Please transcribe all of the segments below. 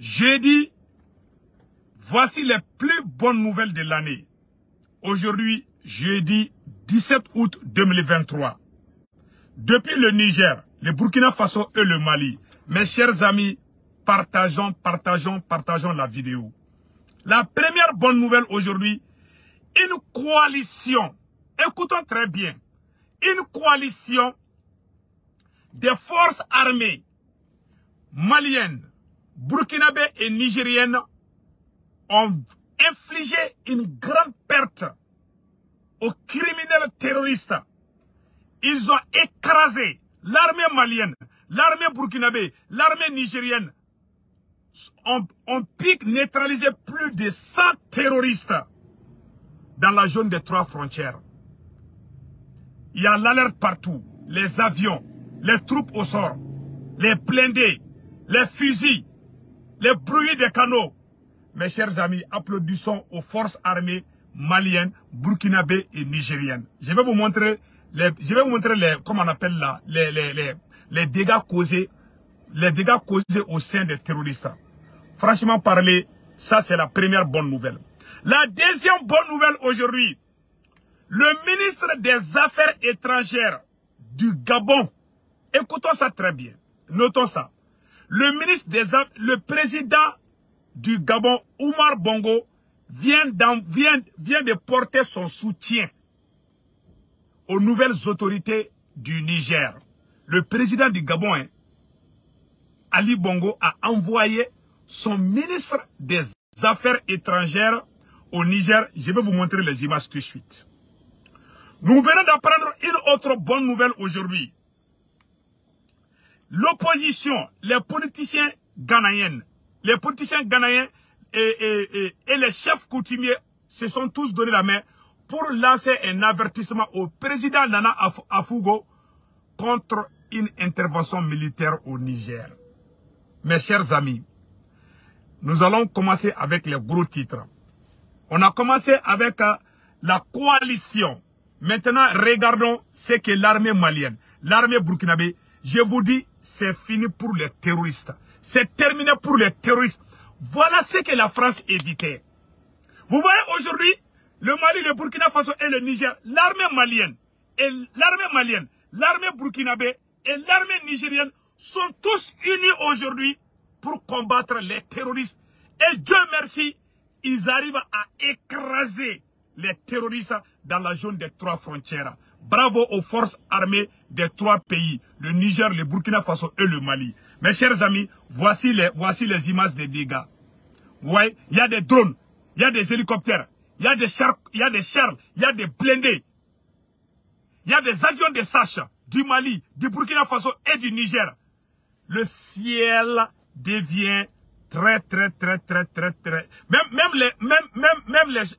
Jeudi, voici les plus bonnes nouvelles de l'année. Aujourd'hui, jeudi 17 août 2023. Depuis le Niger, le Burkina Faso et le Mali, mes chers amis, partageons la vidéo. La première bonne nouvelle aujourd'hui, une coalition, écoutons très bien, une coalition des forces armées maliennes, burkinabées et nigériennes ont infligé une grande perte aux criminels terroristes. Ils ont écrasé l'armée malienne, l'armée burkinabé, l'armée nigérienne. On pique neutralisé plus de 100 terroristes dans la zone des 3 frontières. Il y a l'alerte partout, les avions, les troupes au sort, les blindés, les fusils, les bruits des canaux. Mes chers amis, applaudissons aux forces armées maliennes, burkinabées et nigériennes. Je vais vous montrer comment on appelle là, les dégâts causés au sein des terroristes. Franchement parler, ça c'est la première bonne nouvelle. La deuxième bonne nouvelle aujourd'hui, le ministre des Affaires étrangères du Gabon, écoutons ça très bien, notons ça. Le président du Gabon, Oumar Bongo, vient de porter son soutien aux nouvelles autorités du Niger. Le président du Gabon, Ali Bongo, a envoyé son ministre des Affaires étrangères au Niger. Je vais vous montrer les images tout de suite. Nous venons d'apprendre une autre bonne nouvelle aujourd'hui. L'opposition, les politiciens ghanéens et les chefs coutumiers se sont tous donné la main pour lancer un avertissement au président Nana Akufo contre une intervention militaire au Niger. Mes chers amis, nous allons commencer avec les gros titres. On a commencé avec la coalition. Maintenant, regardons ce que l'armée malienne, l'armée burkinabé, je vous dis, c'est fini pour les terroristes. C'est terminé pour les terroristes. Voilà ce que la France évitait. Vous voyez aujourd'hui, le Mali, le Burkina Faso et le Niger, l'armée malienne, l'armée burkinabé et l'armée nigérienne sont tous unis aujourd'hui pour combattre les terroristes. Et Dieu merci, ils arrivent à écraser les terroristes dans la zone des 3 frontières. Bravo aux forces armées des 3 pays, le Niger, le Burkina Faso et le Mali. Mes chers amis, voici les images des dégâts. Ouais, il y a des drones, il y a des hélicoptères, il y a des chars, il y a des blindés. Il y a des avions de Sacha du Mali, du Burkina Faso et du Niger. Le ciel devient très.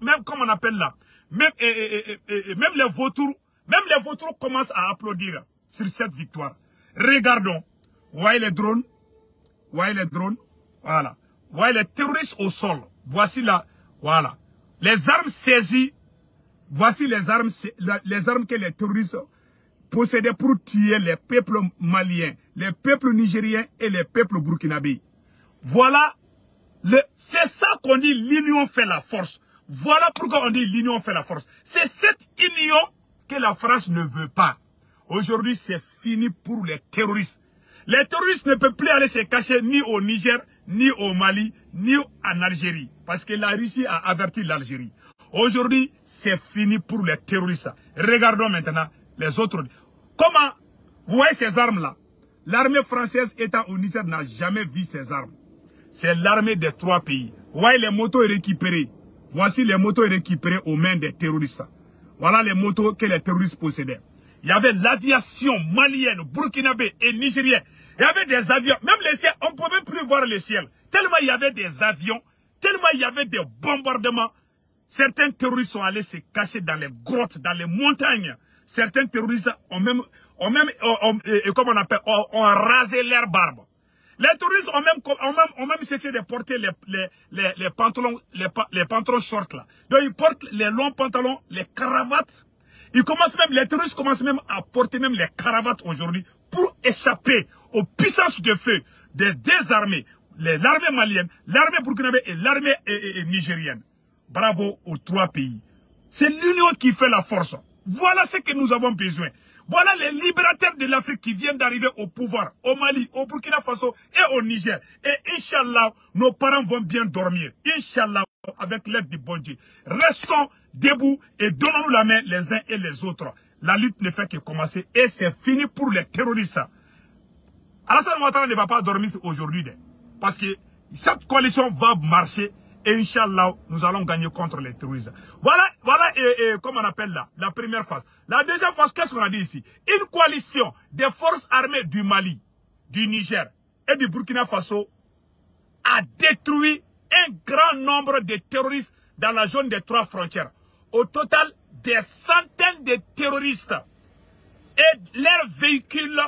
Même comme on appelle là, même les vautours commencent à applaudir sur cette victoire. Regardons. Voyez les drones. Voilà. Voyez les terroristes au sol. Voici là. Voilà. Les armes saisies. Voici les armes que les terroristes possédaient pour tuer les peuples maliens, les peuples nigériens et les peuples burkinabés. Voilà. C'est ça qu'on dit l'union fait la force. Voilà pourquoi on dit l'union fait la force. C'est cette union que la France ne veut pas. Aujourd'hui, c'est fini pour les terroristes. Les terroristes ne peuvent plus aller se cacher ni au Niger, ni au Mali, ni en Algérie. Parce que la Russie a averti l'Algérie. Aujourd'hui, c'est fini pour les terroristes. Regardons maintenant les autres. Comment, vous voyez ces armes-là? L'armée française étant au Niger n'a jamais vu ces armes. C'est l'armée des 3 pays. Vous voyez les motos récupérées. Voici les motos récupérées aux mains des terroristes. Voilà les motos que les terroristes possédaient. Il y avait l'aviation malienne, burkinabé et nigérienne. Il y avait des avions. Même les ciels, on ne pouvait même plus voir le ciel. Tellement il y avait des avions, tellement il y avait des bombardements. Certains terroristes sont allés se cacher dans les grottes, dans les montagnes. Certains terroristes ont même rasé leurs barbes. Les terroristes ont même cessé de porter les pantalons shorts là. Donc ils portent les longs pantalons, les cravates. Les terroristes commencent même à porter même les cravates aujourd'hui pour échapper aux puissances de feu des armées. l'armée malienne, l'armée burkinabé et l'armée nigérienne. Bravo aux 3 pays. C'est l'union qui fait la force. Voilà ce que nous avons besoin. Voilà les libérateurs de l'Afrique qui viennent d'arriver au pouvoir, au Mali, au Burkina Faso et au Niger. Et Inch'Allah, nos parents vont bien dormir. Inch'Allah, avec l'aide du bon Dieu. Restons debout et donnons-nous la main les uns et les autres. La lutte ne fait que commencer et c'est fini pour les terroristes. Alassane Ouattara ne va pas dormir aujourd'hui. Parce que cette coalition va marcher. Et Inch'Allah, nous allons gagner contre les terroristes. Voilà, comment on appelle là, la première phase. La deuxième phase, qu'est-ce qu'on a dit ici? Une coalition des forces armées du Mali, du Niger et du Burkina Faso a détruit un grand nombre de terroristes dans la zone des 3 frontières. Au total, des centaines de terroristes et leurs véhicules,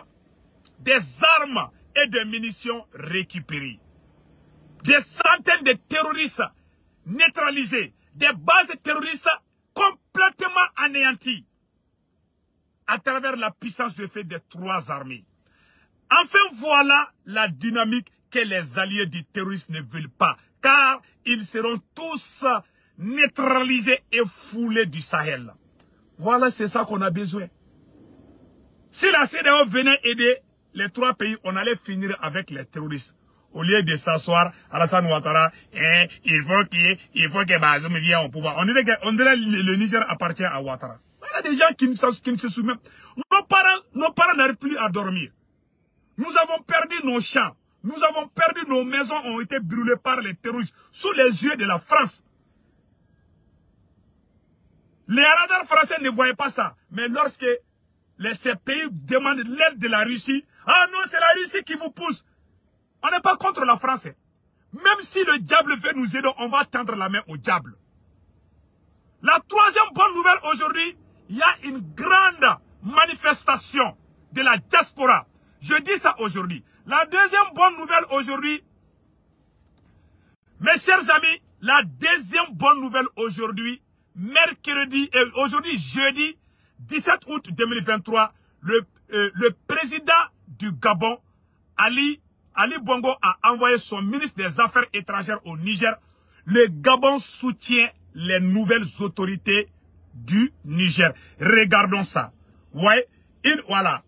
des armes et des munitions récupérées. Des centaines de terroristes neutralisés, des bases terroristes complètement anéanties à travers la puissance de fait des 3 armées. Enfin, voilà la dynamique que les alliés du terrorisme ne veulent pas, car ils seront tous neutralisés et foulés du Sahel. Voilà, c'est ça qu'on a besoin. Si la CEDEAO venait aider les 3 pays, on allait finir avec les terroristes. Au lieu de s'asseoir, Alassane Ouattara, il faut que Bazoum vienne au pouvoir. On dirait le Niger appartient à Ouattara. Il y a des gens qui ne se soumettent. Nos parents n'arrivent plus à dormir. Nous avons perdu nos champs. Nous avons perdu nos maisons, ont été brûlées par les terroristes sous les yeux de la France. Les radars français ne voyaient pas ça. Mais lorsque ces pays demandent l'aide de la Russie, ah non, c'est la Russie qui vous pousse. On n'est pas contre la France. Même si le diable veut nous aider, on va tendre la main au diable. La troisième bonne nouvelle aujourd'hui, il y a une grande manifestation de la diaspora. Je dis ça aujourd'hui. La deuxième bonne nouvelle aujourd'hui, mes chers amis, la deuxième bonne nouvelle aujourd'hui, mercredi, aujourd'hui jeudi 17 août 2023, le président du Gabon, Ali Bongo, a envoyé son ministre des Affaires étrangères au Niger. Le Gabon soutient les nouvelles autorités du Niger. Regardons ça. Ouais,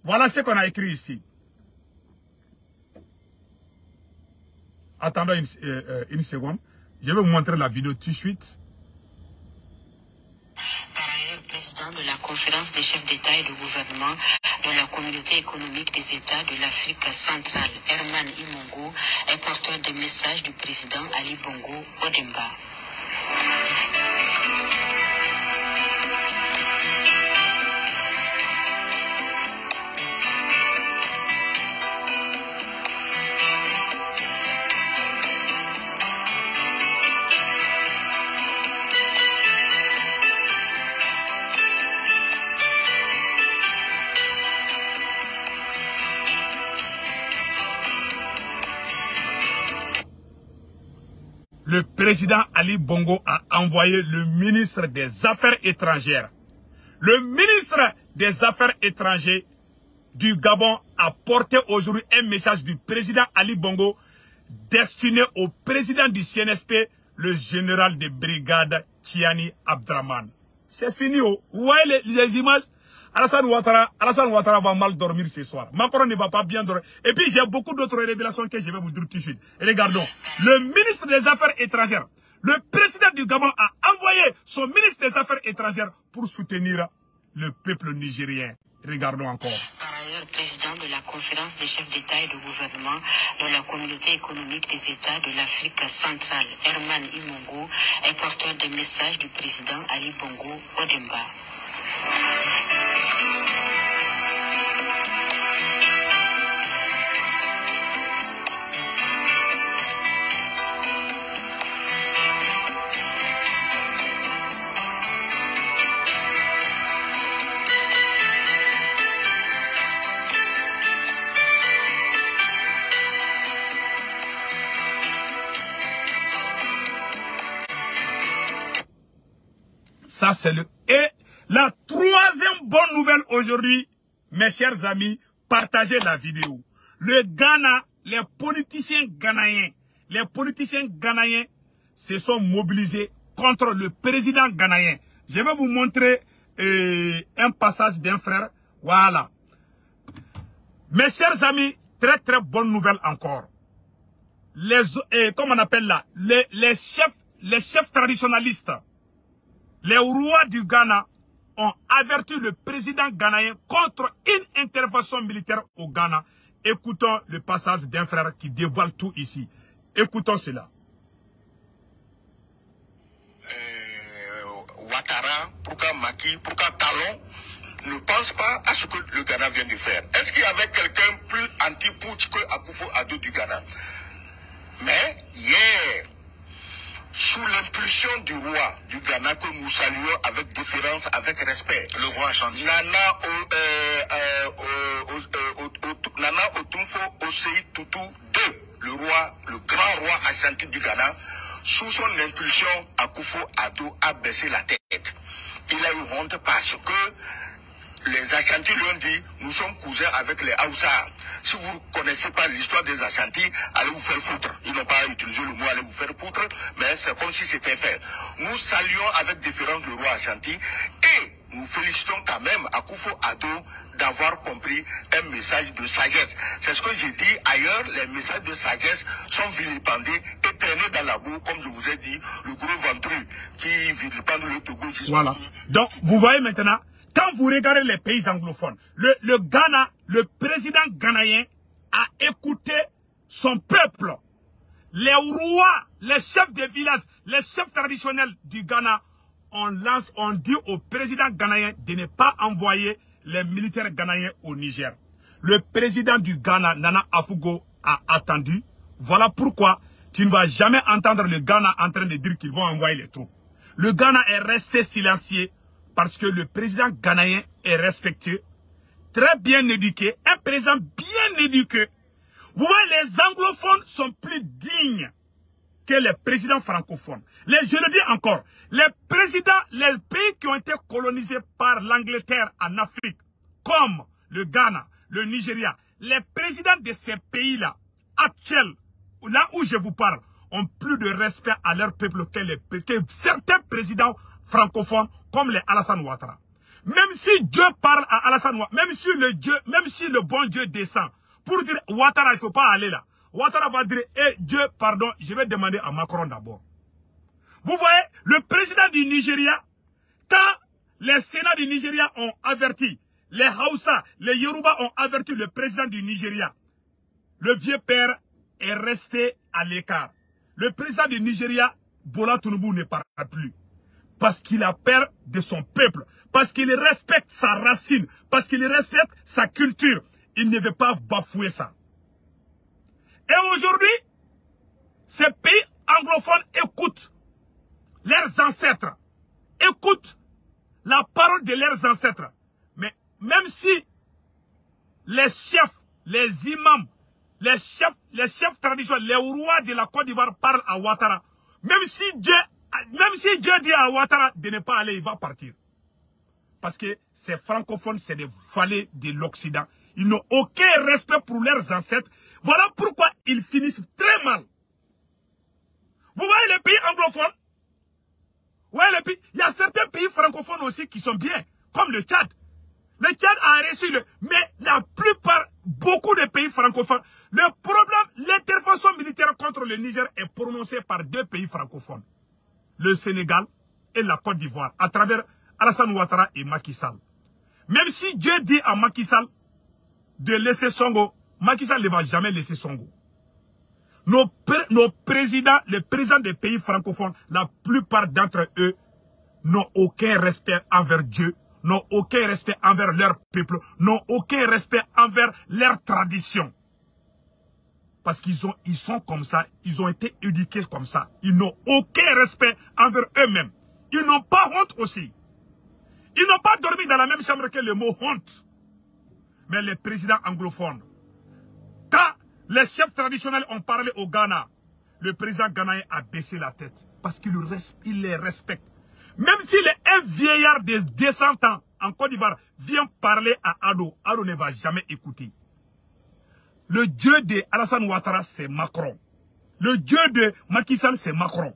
voilà ce qu'on a écrit ici. Attendez une seconde. Je vais vous montrer la vidéo tout de suite. Par ailleurs, président de la conférence des chefs d'État et de gouvernement de la communauté économique des États de l'Afrique centrale, Herman Imongo, est porteur des messages du président Ali Bongo Ondimba. Le président Ali Bongo a envoyé le ministre des Affaires étrangères. Le ministre des Affaires étrangères du Gabon a porté aujourd'hui un message du président Ali Bongo destiné au président du CNSP, le général de brigade Tiani Abdraman. C'est fini. Vous voyez les images? Alassane Ouattara va mal dormir ce soir. Macron ne va pas bien dormir. Et puis j'ai beaucoup d'autres révélations que je vais vous dire tout de suite. Et regardons. Le ministre des Affaires étrangères, le président du Gabon a envoyé son ministre des Affaires étrangères pour soutenir le peuple nigérien. Regardons encore. Par ailleurs, président de la conférence des chefs d'État et de gouvernement de la communauté économique des États de l'Afrique centrale, Herman Imongo, est porteur des messages du président Ali Bongo Ondimba. Ça, c'est le... Et la troisième bonne nouvelle aujourd'hui, mes chers amis, partagez la vidéo. Le Ghana, les politiciens ghanéens, les politiciens ghanéens se sont mobilisés contre le président ghanéen. Je vais vous montrer un passage d'un frère. Voilà. Mes chers amis, très bonne nouvelle encore. Comment on appelle là, les chefs traditionnalistes, les rois du Ghana ont averti le président ghanéen contre une intervention militaire au Ghana. Écoutons le passage d'un frère qui dévoile tout ici. Écoutons cela. Ouattara, pourquoi Macky, pourquoi Talon ne pense pas à ce que le Ghana vient de faire. Est-ce qu'il y avait quelqu'un plus anti-putsch que Akufo-Addo du Ghana? Mais hier, sous l'impulsion du roi du Ghana que nous saluons avec déférence, avec respect, le roi Ashanti, Nana Otumfo Osei Tutu II, le grand roi Ashanti du Ghana, sous son impulsion, Akufo-Addo a baissé la tête. Il a eu honte parce que les Ashanti lui ont dit, nous sommes cousins avec les Haoussa. Si vous ne connaissez pas l'histoire des Ashanti, allez vous faire foutre. Ils n'ont pas utilisé le mot allez vous faire foutre, mais c'est comme si c'était fait. Nous saluons avec déférence le roi Ashanti et nous félicitons quand même Akufo-Addo d'avoir compris un message de sagesse. C'est ce que j'ai dit ailleurs, les messages de sagesse sont vilipendés et traînés dans la boue, comme je vous ai dit, le gros ventru qui vilipende le Togo. Voilà. Donc, vous voyez maintenant, quand vous regardez les pays anglophones, le Ghana, le président ghanéen a écouté son peuple. Les rois, les chefs de village, les chefs traditionnels du Ghana, on dit au président ghanéen de ne pas envoyer les militaires ghanéens au Niger. Le président du Ghana, Nana Akufo, a attendu. Voilà pourquoi tu ne vas jamais entendre le Ghana en train de dire qu'ils vont envoyer les troupes. Le Ghana est resté silencieux parce que le président ghanéen est respecté, très bien éduqué, un président bien éduqué. Vous voyez, les anglophones sont plus dignes que les présidents francophones. Je le dis encore, les pays qui ont été colonisés par l'Angleterre en Afrique, comme le Ghana, le Nigeria, les présidents de ces pays-là, actuels, là où je vous parle, ont plus de respect à leur peuple que certains présidents francophones comme les Alassane Ouattara. Même si Dieu parle à Alassane Ouattara, même si le bon Dieu descend, pour dire Ouattara, il ne faut pas aller là. Ouattara va dire, Dieu, pardon, je vais demander à Macron d'abord. Vous voyez, le président du Nigeria, quand les Sénats du Nigeria ont averti, les Haoussa, les Yoruba ont averti le président du Nigeria, le vieux père est resté à l'écart. Le président du Nigeria, Bola Tinubu, ne parle plus. Parce qu'il a peur de son peuple, parce qu'il respecte sa racine, parce qu'il respecte sa culture. Il ne veut pas bafouer ça. Et aujourd'hui, ces pays anglophones écoutent leurs ancêtres, écoutent la parole de leurs ancêtres. Mais même si les chefs, les imams, les chefs traditionnels, les rois de la Côte d'Ivoire parlent à Ouattara, même si Dieu dit à Ouattara de ne pas aller, il va partir. Parce que ces francophones, c'est des valets de l'Occident. Ils n'ont aucun respect pour leurs ancêtres. Voilà pourquoi ils finissent très mal. Vous voyez les pays anglophones? Ouais, il y a certains pays francophones aussi qui sont bien, comme le Tchad. Le Tchad a reçu mais la plupart, beaucoup de pays francophones, le problème, l'intervention militaire contre le Niger est prononcée par deux pays francophones. Le Sénégal et la Côte d'Ivoire, à travers Alassane Ouattara et Macky Sall. Même si Dieu dit à Macky Sall de laisser Songo, Macky Sall ne va jamais laisser Songo. Nos présidents, les présidents des pays francophones, la plupart d'entre eux n'ont aucun respect envers Dieu, n'ont aucun respect envers leur peuple, n'ont aucun respect envers leur tradition. Parce qu'ils sont comme ça, ils ont été éduqués comme ça. Ils n'ont aucun respect envers eux-mêmes. Ils n'ont pas honte aussi. Ils n'ont pas dormi dans la même chambre que le mot honte. Mais les présidents anglophones, quand les chefs traditionnels ont parlé au Ghana, le président ghanéen a baissé la tête. Parce qu'il les respecte. Même s'il est un vieillard de 200 ans en Côte d'Ivoire, vient parler à Addo, Addo ne va jamais écouter. Le Dieu de Alassane Ouattara, c'est Macron. Le Dieu de Macky Sall, c'est Macron.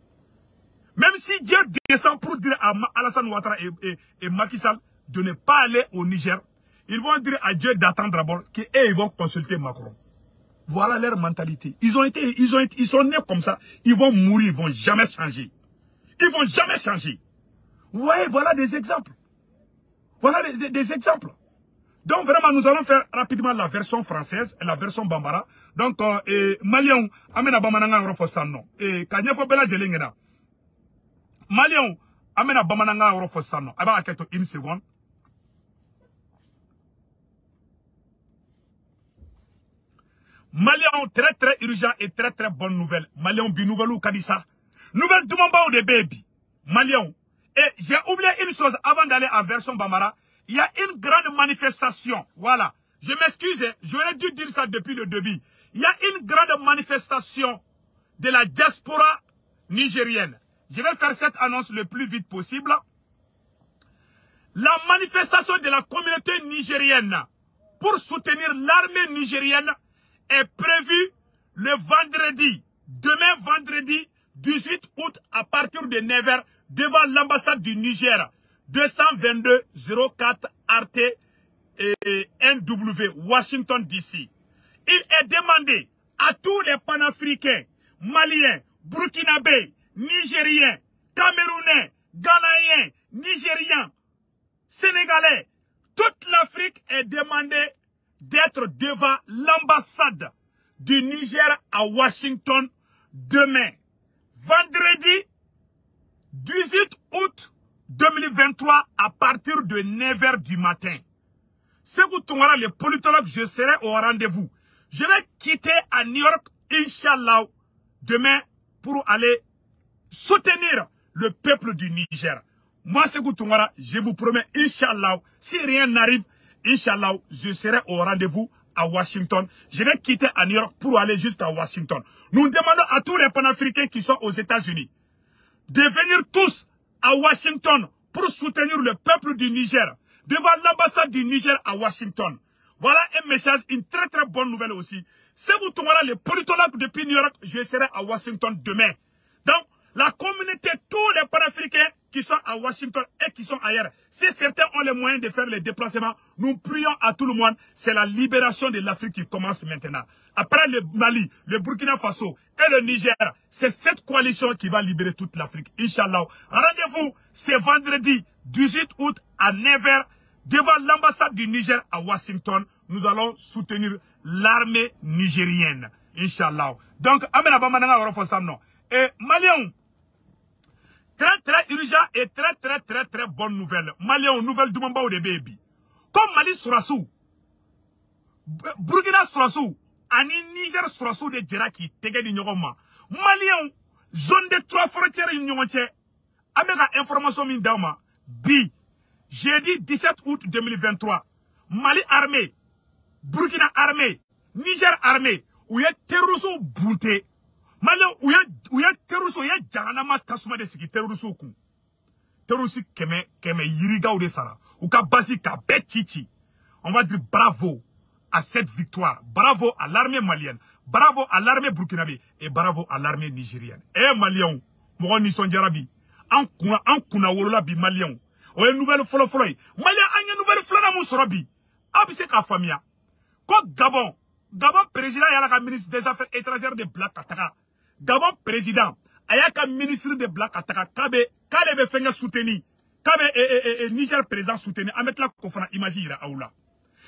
Même si Dieu descend pour dire à Alassane Ouattara et Macky Sall de ne pas aller au Niger, ils vont dire à Dieu d'attendre d'abord qu'ils vont consulter Macron. Voilà leur mentalité. Ils sont nés comme ça. Ils vont mourir, ils vont jamais changer. Ils vont jamais changer. Vous voyez, voilà des exemples. Voilà des exemples. Donc vraiment, nous allons faire rapidement la version française et la version Bambara. Donc, Malion, amena bamananga orofosano. Et kanyafo bela jelingena. Malion, amena bamananga orofosano. Aba aketo une seconde. Malion, très très urgent et très très bonne nouvelle. Malion, bi nouvelle ou kadissa. Nouvelle du Mamba ou de baby. Malion. Et j'ai oublié une chose avant d'aller en version Bambara. Il y a une grande manifestation. Voilà. Je m'excuse, j'aurais dû dire ça depuis le début. Il y a une grande manifestation de la diaspora nigérienne. Je vais faire cette annonce le plus vite possible. La manifestation de la communauté nigérienne pour soutenir l'armée nigérienne est prévue le vendredi, demain vendredi 18 août à partir de 9h devant l'ambassade du Niger. 222 04 RT et NW, Washington DC. Il est demandé à tous les panafricains, maliens, burkinabés, nigériens, camerounais, ghanéens, nigériens, sénégalais, toute l'Afrique est demandée d'être devant l'ambassade du Niger à Washington demain, vendredi 18 août 2023 à partir de 9h du matin. Sekou Tounkara, le politologue, je serai au rendez-vous. Je vais quitter à New York, Inch'Allah, demain pour aller soutenir le peuple du Niger. Moi, Sekou Tounkara, je vous promets, Inch'Allah, si rien n'arrive, Inch'Allah, je serai au rendez-vous à Washington. Je vais quitter à New York pour aller jusqu'à Washington. Nous demandons à tous les panafricains qui sont aux États-Unis de venir tous à Washington pour soutenir le peuple du Niger devant l'ambassade du Niger à Washington. Voilà un message, une très très bonne nouvelle aussi. Sekou Tounkara, le politologue depuis New York, je serai à Washington demain. Donc, la communauté, tous les panafricains qui sont à Washington et qui sont ailleurs, si certains ont les moyens de faire les déplacements, nous prions à tout le monde. C'est la libération de l'Afrique qui commence maintenant. Après le Mali, le Burkina Faso et le Niger, c'est cette coalition qui va libérer toute l'Afrique. Inch'Allah. Rendez-vous, c'est vendredi 18 août à 9h devant l'ambassade du Niger à Washington. Nous allons soutenir l'armée nigérienne. Inch'Allah. Donc, Amena Bamananga Orofosano. Et Malion, très très urgent et très bonne nouvelle. Malion, nouvelle du Mamba ou de baby. Comme Mali Sourassou, Burkina Sourassou, ani Niger Sourassou de Djeraki, Tege di Nyogoma. Malion, zone de 3 frontières Nyonche, Amega information min dauma, bi, jeudi 17 août 2023, Mali armée, Burkina armée, Niger armée, où y a terrorisme bunté. Malion, où y a terrorisme, où y a Djanama Tasuma de Siki, terrorisme kou. Terrorisme keme yiriga ou de Sara, ou ka basi ka betichi. On va dire bravo à cette victoire. Bravo à l'armée malienne. Bravo à l'armée burkinabé. Et bravo à l'armée nigérienne. Eh Malion, Moron Nisson Djarabi. En kuna wolola bi Malion. O une nouvelle folo. Malien, une nouvelle flana moussorabi. Abise ka famia. Ko Gabon. Gabon président y'a la ministre des Affaires étrangères de Black Kataka. Gabon président. Aya ka ministre de Black Kataka. Kale be fenga souteni. Kabe Niger président soutenu. Amet la kofana imagi ira aoula.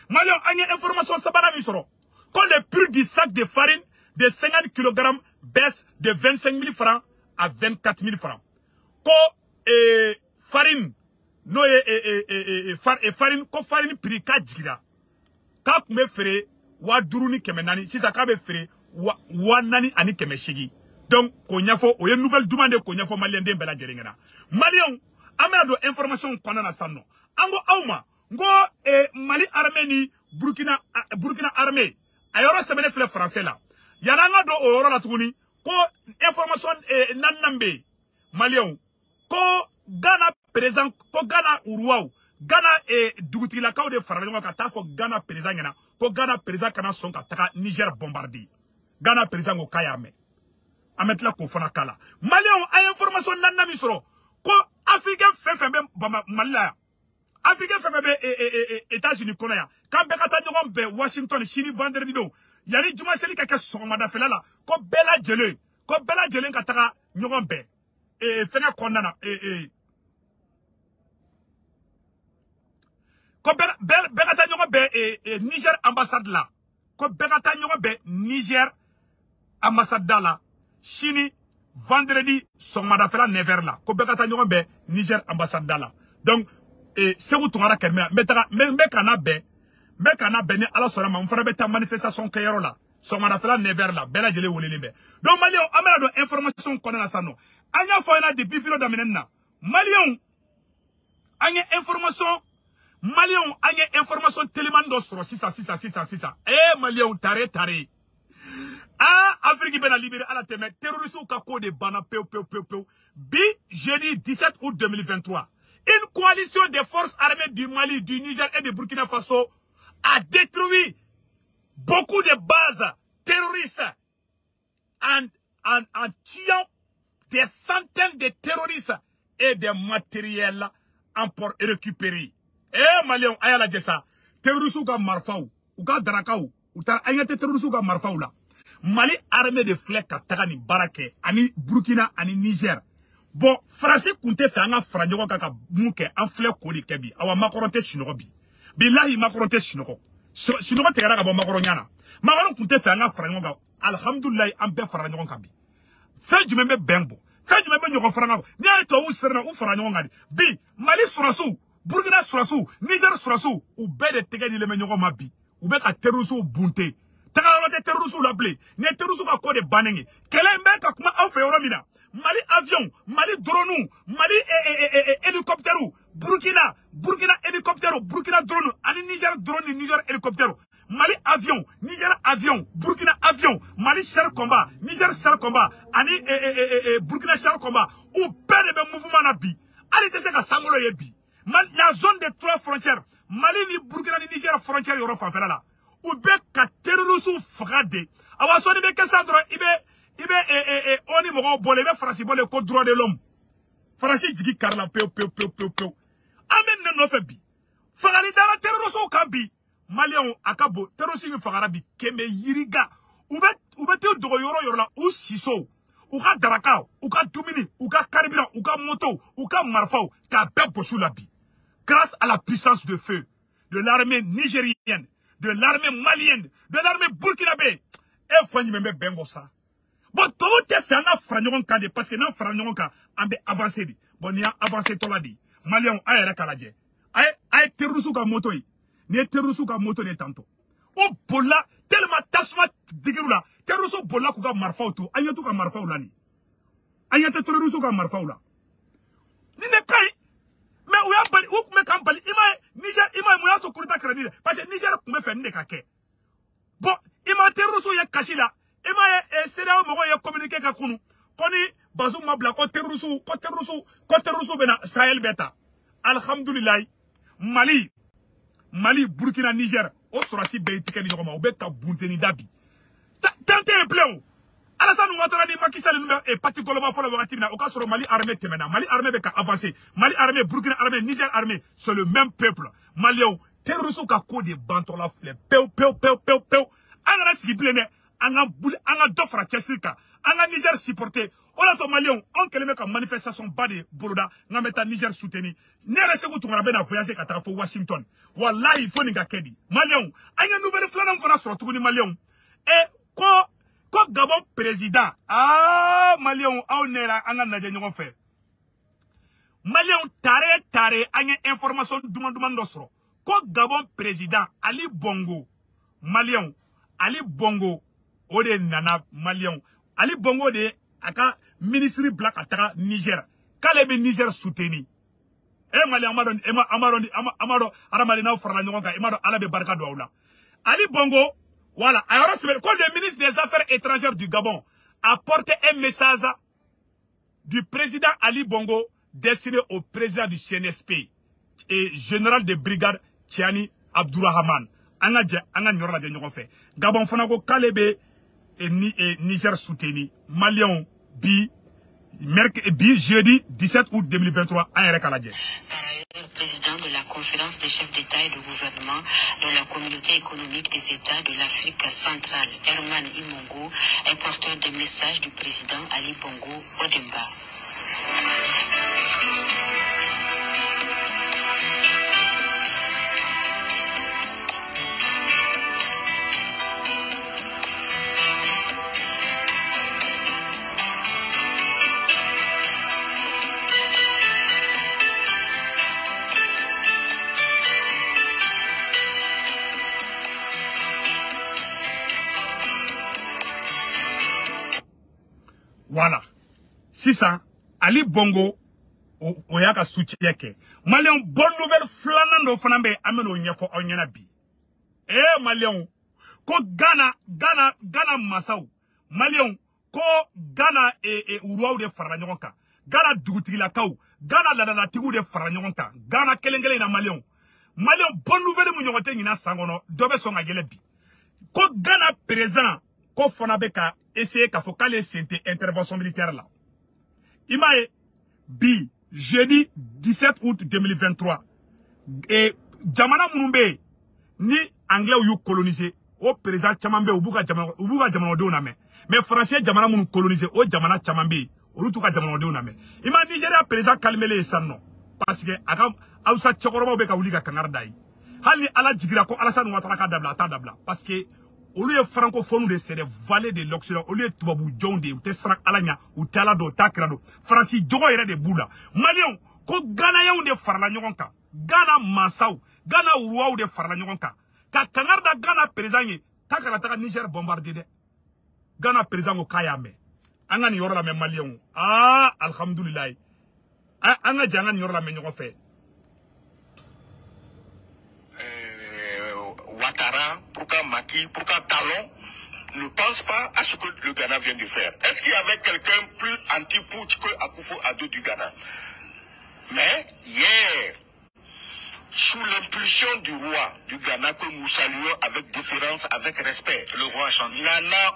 Malion, a une information sabana misoro. Quand le prix du sac de farine de 50 kg baisse de 25 000 francs à 24 000 francs. Quand farine, no farine, quand farine prix 4 gira. Quand me fere, wa duruni kemenani, si ça kabe fere, wa nani ani kemeshigi. Donc, konyafo, oye nouvelle demande konyafo malien de bela jerengena. Malion, amena do information konana sanno. Ango auma. Ngo Mali armée ni Burkina armée ayoro semene fle français là yananga do oro la tuguni ko information nanambe Malion ko Ghana présent ko Ghana uruwa Ghana duguti la kaw de faralonga ka ta fo Ghana présent ngana ko Ghana présent kana son ka taka Niger bombardé Ghana présent ngo kayame ametla ko fana kala malien a information nanna mi soro ko africain fefembe malila africain fefembe États-Unis kono ya kambe kata nyogon be Washington chini vendredi do yani juma seli ka sogomada felala ko bela jele ka taga nyogon be fenga konnana ko begata nyogon be Niger ambassade la ko begata nyogon be Niger ambassade la chini vendredi sogomada fela 9h la ko begata nyogon be Niger ambassade la donc segu tungara kelme me kana be ni ala sora ma mfara beta manifestation kayero la sogomada fela 9h la bela jele wolele be donc malien amela do information konna sano anya foina depuis filo daminena malien anya information tellement do soro sisa malien tare Afrique bena libéré à la teme terroriste ka ko de bana peu bi jeudi 17 août 2023 une coalition des forces armées du Mali, du Niger et de Burkina Faso a détruit beaucoup de bases terroristes en tuant des centaines de terroristes et des matériels récupérés. Malien, ayala jessa terroriste ka marfaou ou ka darakaou ou ta ayate terroriste ka marfaou la Mali armée de flèches ka tagani barake ani Burkina ani Niger. Bon, français kunte fait anga franjogo kaka muke en fleur kodi kebi awa makoronte shinogo bi billahi makoronte shinogo tegara ka bon makoronyana makoron kunte fait anga franjogo alhamdulillah an be franjogo kabi fe jumembe benbo fe jumembe nyogo franjogo ni ay to usrena u franjogo ngadi bi Mali surasu Burkina surasu Niger surasu u be de tegadi le menyogo mabi u be ka terusu bunte tagarote terusu la ble ne terusu ka kode banengi kelembe ka kuma an fe yoromina Mali avion, Mali drone, Mali hélicoptère, Burkina hélicoptère, Burkina drone, ani Niger drone, Niger hélicoptère, Mali avion, Niger avion, Burkina avion, Mali char combat, Niger char combat, ani Burkina char combat, ou père de mouvement na bi. Ali te se ka sangolo ye bi. La zone des 3 frontières, Mali ni Burkina ni Niger frontière yoro fa fela la. Ou be ka terrorisme frade. Awa so ni be ke sandro ibe oni mogo bole be farasi bole ko droit de l'homme farasi jigi karla peu amen no fe bi fagari dara terrorisme ka bi malien akabo terrorisme fagara bi keme yiriga ube te dogo yoro la u siso u ka daraka u ka dumini u ka carburant u ka moto u ka marfao ka be poshu la bi grâce à la puissance de feu de l'armée nigérienne, de l'armée malienne, de l'armée burkinabé e fanyi membe bengo sa. Bon, tout est fait en Afranyon Kande, parce que dans Afranyon Kande, on a avancé. Bon, on a avancé tout la dit. Malien, aïe, la kaladje. Aïe, terrorisou ka moto yi. Ni terrorisou ka moto ni tanto. O bola, tellement tasma digirou la. Terrorisou bola kuka marfa ou tout. Aïe, tout ka marfa ou la ni. Aïe, terrorisou ka marfa ou la. Ni ne kai. Mais ou ya bali, ou me kampali. Niger, mouya to kurita krenide. Parce que Niger kume fe nde kake. Bon, terrorisou ya kashi la. C'est là où je communiqué avec nous. Koni Bazoum Mabla, ko terrorisou bena Sahel beta. Alhamdulillah. Mali, Burkina, Niger. O sorasi be itike ni jokoma. O be ka bunteni dabi. Tante e pleo. Alassane Ouattara ni Macky Sall et parti Colomba fola wakati na. O ka soro Mali armée temena. Mali armée be ka avancer. Mali armée, Burkina armée, Niger armée. C'est le même peuple. Malien, terrorisou ka ko de bantola flé. Peu. Angara sigi plene. Anga dofra chesika anga Niger supporter ola to malien on keleme ka manifestation bade boroda nga meta Niger soutenu ne rese ko tungara bena voyager ka ta fo Washington wallahi fo ninga kedi malien anga nouvelle flanam fona so tuguni malien e ko Gabon président malien awnera anga naje nyon fe malien tare anga information duma ndosro ko Gabon président Ali Bongo malien Ali Bongo Ode nana malien Ali Bongo de aka ministry black ataka Niger kale be Niger soutenu malien amado aramali na frana nyonga imado ala be barka do awla Ali Bongo voilà alors quand le ministre des Affaires étrangères du Gabon a porté un message du président Ali Bongo destiné au président du CNSP et général de brigade Tiani Abdourahman anga nyora de nyoko fe Gabon fana ko kale be et Niger soutenu. Maliens, jeudi 17 août 2023, à Erekaladier. Par ailleurs, président de la conférence des chefs d'État et de gouvernement de la communauté économique des États de l'Afrique centrale, Herman Imongo, est porteur des messages du président Ali Bongo Odemba. Voilà. Si ça, Ali Bongo, oyaka soutien ke. Malion, bonne nouvelle flanan do fanambe, ameno nyefo onyenabi. Malion, ko Ghana Massaou. Malion, ko Ghana Uruau de Faranyoka. Ghana Dugutila Kau. Ghana la Tigu de Faranyoka. Ghana Kelengele na Malion. Malion, bonne nouvelle munyote nina sangono, dobe son agelebi. Ko Ghana présent, ko fanabeka, essayer qu'à focaler cette intervention militaire là. Imae, jeudi 17 août 2023, et Jamana Moumbe, ni anglais ou colonisé, au président Chamambe, ou Bouga Jamana de Oname, mais français Jamana Moum colonisé, au Jamana Chamambe, ou Lutuka Jamana de Oname. Ima Nigeria président calmele sanno, parce que Agam, Aoussa Tchokoroba Beka Ouliga Kanardai. Hali ala Jigirako, Alassane Ouattaraka Dabla, parce que au lieu francophone de c'est des vallées de l'Occident, au lieu de Toubabou Djonde, ou Tessrak Alanya, ou Talado, Takrado, Francis Djogo et des Boula. Malion, ko Ghana ya ou de Farlanyoka, Ghana Massau, Ghana Uruwa ou de Farlanyoka, ka Kanarda Ghana présent, Takarata Niger bombardé de Ghana présent au Kayame. Angani Yorla me Malion. Ah, Alhamdulillah. Anga Jangan Yorla me Nyofe. Ouattara, pourquoi Maki, pourquoi Talon ne pense pas à ce que le Ghana vient de faire. Est-ce qu'il y avait quelqu'un plus anti-putsch que Akufo-Addo du Ghana? Mais hier, sous l'impulsion du roi du Ghana que nous saluons avec déférence, avec respect, le roi Ashanti, Nana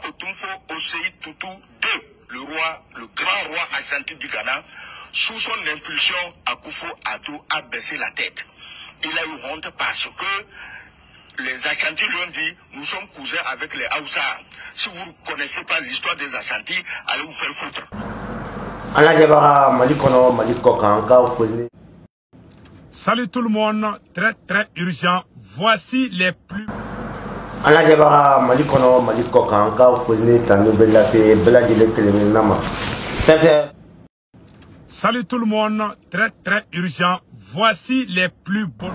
Otumfo Osei Tutu II, le grand roi Ashanti du Ghana, sous son impulsion, Akufo-Addo a baissé la tête. Il a eu honte parce que les Ashanti lui ont dit, nous sommes cousins avec les Haoussa. Si vous ne connaissez pas l'histoire des Ashanti, allez vous faire foutre. Salut tout le monde, très urgent. Voici les plus... Salut tout le monde, très urgent. Voici les plus bonnes.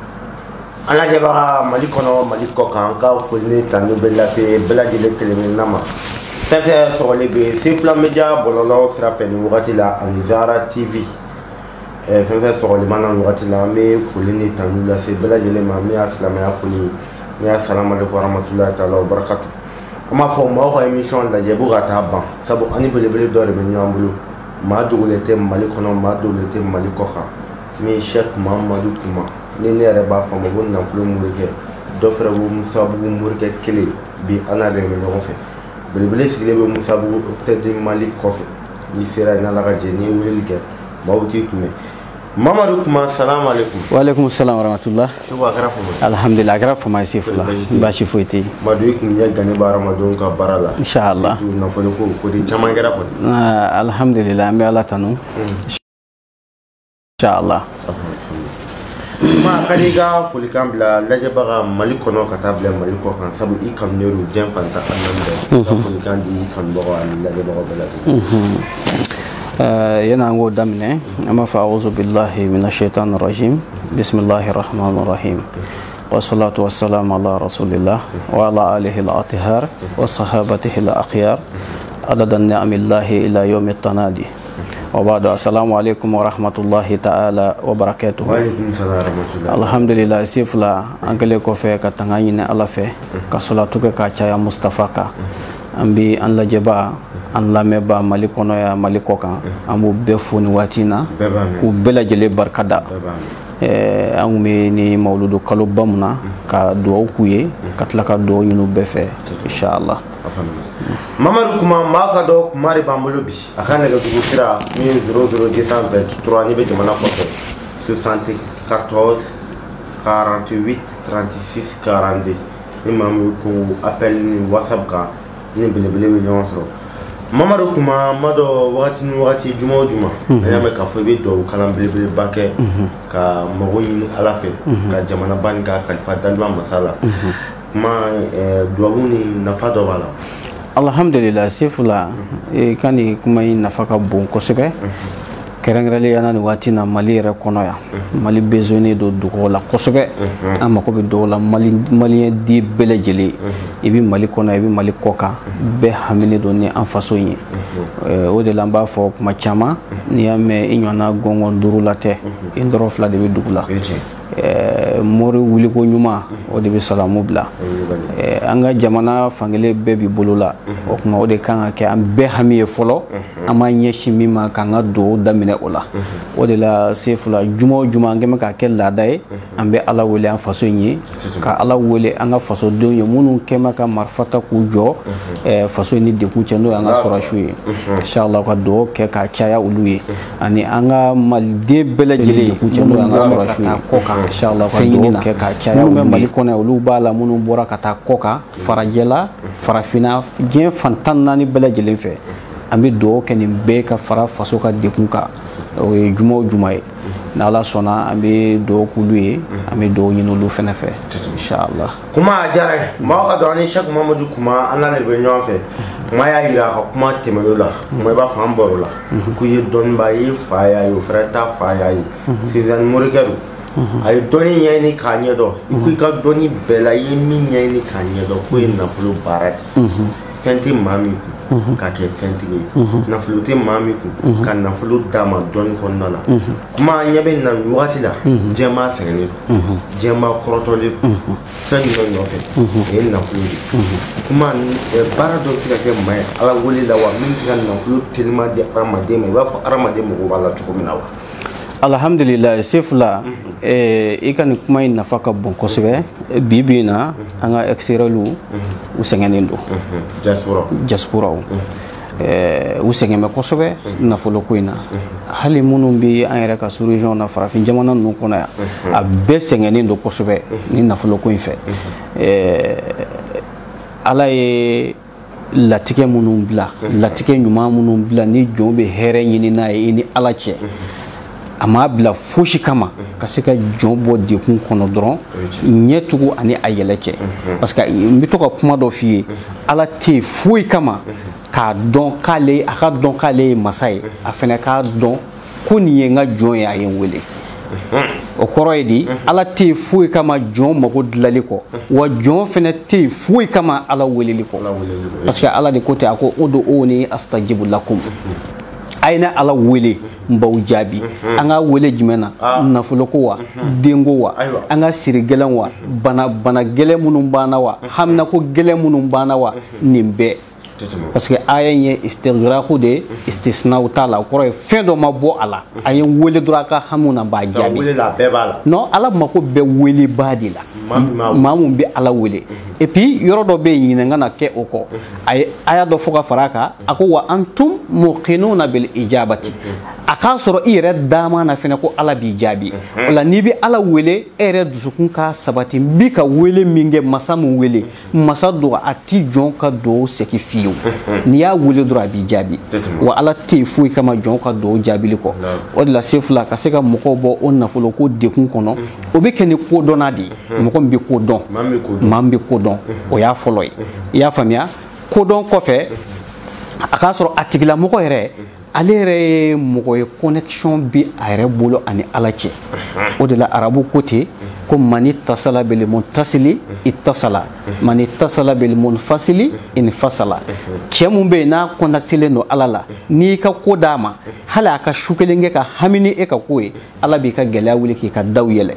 TV. Madoulete Malikono, Madoulete Malikoha, mais Cheikh Mamadou Kouma, Nene Reba Famabon Namplou Mourke, Dofre Moussabou Mourke Kele, Bi Anna Remenon. Briblis Lebe Moussabou, Teddy Malik Kofi, Nisera Nalarajeni, Wilke, Bauti Kume. Mamadou Kouma, salam alaikum. Wa alaikum salam wa rahmatullah. Chouba Grafo. Alhamdulillah, Grafo Maïsifla. Bachi Fouiti. Madou Koumia Gani Baramadon Barala. Inch'Allah. Nafoloko, Kodi Chamangara. Alhamdulillah, mais Allah tanou. Inch'Allah. Ma kaliga fulikambla lajabara malikono katabla maliko kan sabu ikam neru jenfanta anambe fulikandi ikam boro lajabara baladu ينعو دمني أما فأعوذ بالله من الشيطان الرجيم بسم الله الرحمن الرحيم والصلاة والسلام على رسول الله وعلى آله الأطهار وصحابته الأخيار عدد النعم الله إلى يوم التنادي وبعد السلام عليكم ورحمة الله تعالى وبركاته. وعليكم السلام ورحمة الله. الحمد لله سيفلا أنقل كوفي كتنعين الله في كصلاتك كعشاء مصطفى أمبي أن لجبا أن لمبا ملكونا يا ملكوكا أمو بفون واتينا وبلا جلي بركدا an bɛ ni mawludu kalo bamuna ka duwawu k'u ye ka tila ka duwawu ɲini u bɛɛ fɛ inshallah. Mamadou Kuma maa ka dɔ kuma de b'an bolo bi a ka nɛgɛjugu sira min ye 00223 n'i bɛ jamana kɔfɛ 74 48 36 42 ni maa min ko appel ni WhatsApp kan ni belebele bɛ ɲɔgɔn sɔrɔ. Mamadou Kuma ma dɔ wagati ni wagati juma o juma a y'a mɛn k'a fɔ i bɛ duwawu kalan belebeleba kɛ ka mago ɲini Ala fɛ ka jamana ba ni ka kalifa danduwa masa la kuma duwawu ni nafa dɔ b'a la. Alhamdulillah sefula kan ni kuma in nafa ka bon kosɛbɛ kɛrɛnkɛrɛnnenya ni waati na Mali yɛrɛ kɔnɔ yan Mali besoin do dugawu la kosɛbɛ an mako bɛ dugawu la maliyɛn di bɛɛ lajɛlen i bɛ Mali kɔnɔ i bɛ Mali kɔ kan bɛɛ haminen do ni an faso ye o de la an b'a fɔ kuma caman n'i y'a mɛn i ɲɔgɔnna gɔngɔn duuru la tɛ i dɔrɔn fila de bɛ dugu la mori wuliko ɲuman o de bɛ salamu bila an ka jamana fankelen bɛɛ b'i bolo la o kuma o de kan ka kɛ an bɛɛ hami ye fɔlɔ an b'a ɲɛsin min ma k'an ka dugawu daminɛ o la o de la sefula juma o juma an kɛn bɛ k'a kɛ laada ye an bɛ Ala wele an faso in ye ka Ala wele an ka fasodenw ye minnu kɛn bɛ ka marifa ta k'u jɔ faso in ni dekun cɛ n'o y'an ka sɔrɔsiw ye inshallah ka dugawu kɛ k'a caya olu ye ani an ka maliden bɛɛ lajɛlen n'o y'an ka sɔrɔsiw ye kɔ kan inshallah fɛn ɲini na kɛ k'a caya olu bɛ Mali kɔnɔ olu b'a la minnu bɔra ka taa kɔ kan farajɛla farafinna diɲɛ fantan naani bɛɛ lajɛlen fɛ an bɛ dugawu kɛ nin bɛɛ ka fara faso ka dekun kan o ye juma o juma ye ni Ala sɔnna an bɛ dugawu k'olu ye an bɛ dugawu ɲini olu fɛnɛ fɛ inshallah. Kuma a diyara ye maa ka dɔn ani Sheikh Mamadou Kuma an n'ale de bɛ ɲɔgɔn fɛ kuma y'a yira a ka kuma tɛmɛn'o la kuma i b'a fɔ an bɔr'o la k'u ye dɔnnibaa ye fa y'a ye o fɛnɛ ta fa y'a ye Sizani morikɛ do a ye dɔnni ɲɛɲini k'a ɲɛdɔn i ko i ka dɔnni bɛɛ la i ye min ɲɛɲini k'a ɲɛdɔn k'o ye nafolo baara de fɛn tɛ maa min kun k'a kɛ fɛntigi ye nafolo tɛ maa min kun ka nafolo d'a ma dɔnni kɔnɔna la kuma ɲɛ bɛ na nin wagati la jɛma sɛgɛnnen do jɛma kɔrɔtɔlen do fɛn jumɛn nɔfɛ o ye nafolo de kuma baara dɔ tɛ ka kɛ maa ye Ala wele la wa min tɛ ka nafolo telima di hadamaden ma i b'a fɔ hadamaden mago b'a la cogo min na wa. Alhamdulillah sefula i ka nin kuma in nafa ka bon kosɛbɛ bi bi in na an ka extérieur u sɛgɛnnen do diaspora u sɛgɛn bɛ kosɛbɛ nafolo ko in na hali minnu bɛ an yɛrɛ ka sous-région na farafin jamana ninnu kɔnɔ yan a bɛɛ sɛgɛnnen do kosɛbɛ ni nafolo ko in fɛ Ala ye latigɛ minnu bila latigɛ ɲuman minnu bila ni jɔn bɛ hɛrɛ ɲini n'a ye i ni Ala cɛ a m'a bila fosi kama ka se ka jɔn bɔ dekun kɔnɔ dɔrɔn ɲɛtugu ani a yɛlɛ cɛ parce que n bɛ to ka kuma dɔ f'i ye Ala tɛ foyi kama k'a dɔn k'ale a ka dɔn k'ale ye masa ye a fɛnɛ k'a dɔn ko nin ye n ka jɔn ye a ye n wele o kɔrɔ ye di Ala tɛ foyi kama jɔn mago dilanli kɔ wa jɔn fɛnɛ tɛ foyi kama Ala weleli kɔ parce que Ala de ko ten a ko ud'uuni astajibu lakum a ye na Ala wele n b'aw jaabi an ka wele jumɛn na nafolo ko wa denko wa an ka siri gɛlɛn wa bana gɛlɛn minnu b'an na wa hamina ko gɛlɛn minnu b'an na wa nin bɛɛ parce que aya in ye istighraaqu de istisnaaw t'a la o kɔrɔ ye fɛn dɔ ma bɔ a la a ye n wele dɔrɔn a ka hamu na b'a jaabi non Ala mako bɛ welebaa de la maa mun bɛ Ala wele et puis yɔrɔ dɔ bɛ yen ɲinɛ ka na kɛ o kɔ a ye aya dɔ fɔ ka fara a kan a ko wa antum muqinuuna bil ijabati a k'a sɔrɔ i yɛrɛ dama na fɛnɛ ko Ala b'i jaabi o la n'i bɛ Ala wele e yɛrɛ dusukun ka sabati n bi ka wele min kɛ masa min wele masa don a ti jɔn ka dugawu segin fiyewu n'i y'a wele dɔrɔn a b'i jaabi wa Ala tɛ foyi kama jɔn ka dugawu jaabili kɔ o de la sefula ka se ka mɔgɔw bɔ o nafolo ko dekun kɔnɔ o bɛ kɛ ni kodɔnna de ye mɔgɔ min bɛ kodɔn maa min bɛ kodɔn o y'a fɔlɔ ye i y'a faamuya kodɔn kɔfɛ a k'a sɔrɔ a tigilamɔgɔ yɛrɛ ale yɛrɛ ye mɔgɔ ye connexion bi a yɛrɛ bolo ani Ala cɛ o de la arabu ko ten ko mani tasala bil muntasili ittasala mani tasala bil munfasili infasala cɛ mun bɛ yen n'a connectelen don Ala la n'i ka ko d'a ma hali a ka su kelen kɛ ka hami ni e ka ko ye Ala b'i ka gɛlɛya wuli k'i ka daw yɛlɛ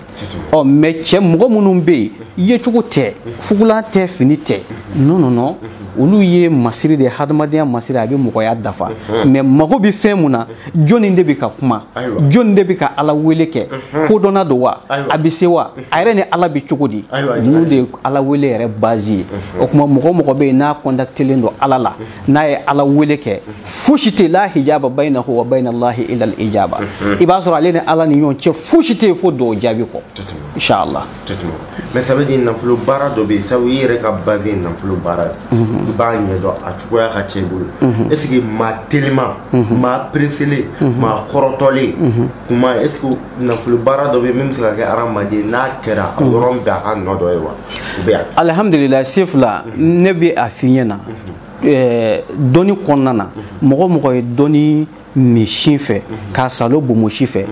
ɔ mais cɛ mɔgɔ minnu bɛ yen ye cogo tɛ fugula tɛ fini tɛ non non non olu ye masiri de hadamadenya masiri a bɛ mɔgɔya dafa mais mago bɛ fɛn mun na jɔnni de bɛ ka kuma jɔnni de bɛ ka ala wele kɛ kodɔnna don wa a bɛ se wa a yɛrɛ ni ala bɛ cogo di ninnu de ye ala wele yɛrɛ base ye o tuma mɔgɔ bɛ yen n'a contactelen don ala la n'a ye ala wele kɛ fosi tɛ la hijaba baynahu wa bayna Allahi illa al-ijaba i b'a sɔrɔ ale ni ala ni ɲɔgɔn cɛ fosi tɛ yen fo dɔw jaabi kɔ inshallah mais ça veut dire nafolo baara dɔ bɛ yen sabu i yɛrɛ ka base ye nafolo baara ye i b'a ɲɛdɔn a cogoya ka cɛ i bolo est ce que maa telima maa presele maa kɔrɔtɔlen kuma est ce que nafolo baara dɔ bɛ yen min bɛ se ka kɛ hadamaden n'a kɛra a yɔrɔ bɛ a ka nɔ dɔ ye wa o bɛ yan alhamdulillah sefula ne bɛ a f'i ɲɛna dɔnni kɔnɔna na mɔgɔ ye dɔnni min sin fɛ k'a salo bomo si fɛ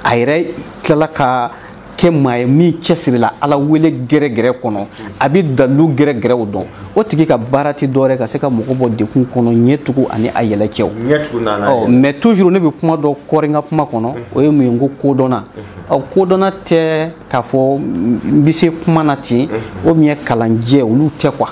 a yɛrɛ tilala ka kɛ maa ye min cɛsirila ala wele gɛrɛgɛrɛ kɔnɔ a bɛ dalilu gɛrɛgɛrɛw dɔn o tigi ka baara tɛ dɔwɛrɛ ka se ka mɔgɔ bɔ dekun kɔnɔ ɲɛtugu ani a yɛlɛcɛw mais toujours ne bɛ kuma dɔ kɔri n ka kuma kɔnɔ o ye mun ye n ko kodɔnna kodɔnna tɛ k'a fɔ n bɛ se kuma na ten o min ye kalanjɛ olu tɛ quoi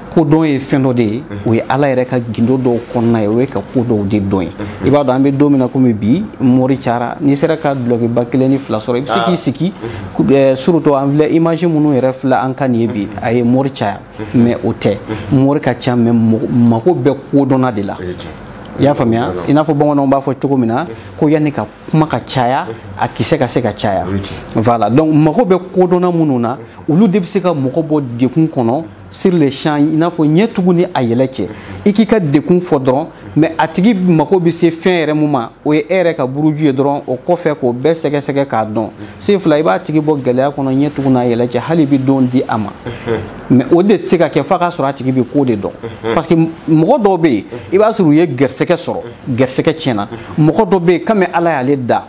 kodɔn ye fɛn dɔ de ye o ye ala yɛrɛ ka gindo dɔw kɔnɔna ye o ye ka ko dɔw de dɔn ye i b'a dɔn an bɛ don min na komi bi mori cayara n'i sera ka dulokiba 1 ni 2 sɔrɔ i bɛ se k'i sigi surtout an filɛ image minnu yɛrɛ filɛ an ka nin ye bi a ye mori caya mais o tɛ mori ka ca mais mako bɛ kodɔnna de la i y'a faamuya i n'a fɔ bamananw b'a fɔ cogo min na ko yanni ka kuma ka caya a kisɛ ka se ka caya voilà donc mako bɛ kodɔnna minnu na olu de bɛ se ka mɔgɔ bɔ dekun kɔnɔ sur les champs i n'a fɔ ɲɛtugu ni a yɛlɛ cɛ i k'i ka dekun fɔ dɔrɔn mais a tigi mako bɛ se fɛn yɛrɛ mun ma o ye e yɛrɛ ka buruju ye dɔrɔn o kɔfɛ k'o bɛɛ sɛgɛsɛgɛ k'a dɔn se fila i b'a tigi bɔ gɛlɛya kɔnɔ ɲɛtugu n'a yɛlɛ cɛ hali bi don di a ma mais o de tɛ se ka kɛ f'a ka sɔrɔ a tigi bɛ ko de dɔn parce que mɔgɔ dɔw bɛ yen i b'a sɔrɔ u ye gɛrisɛgɛ sɔrɔ gɛrisɛgɛ tiɲɛna mɔgɔ dɔ bɛ yen kami ala y'ale da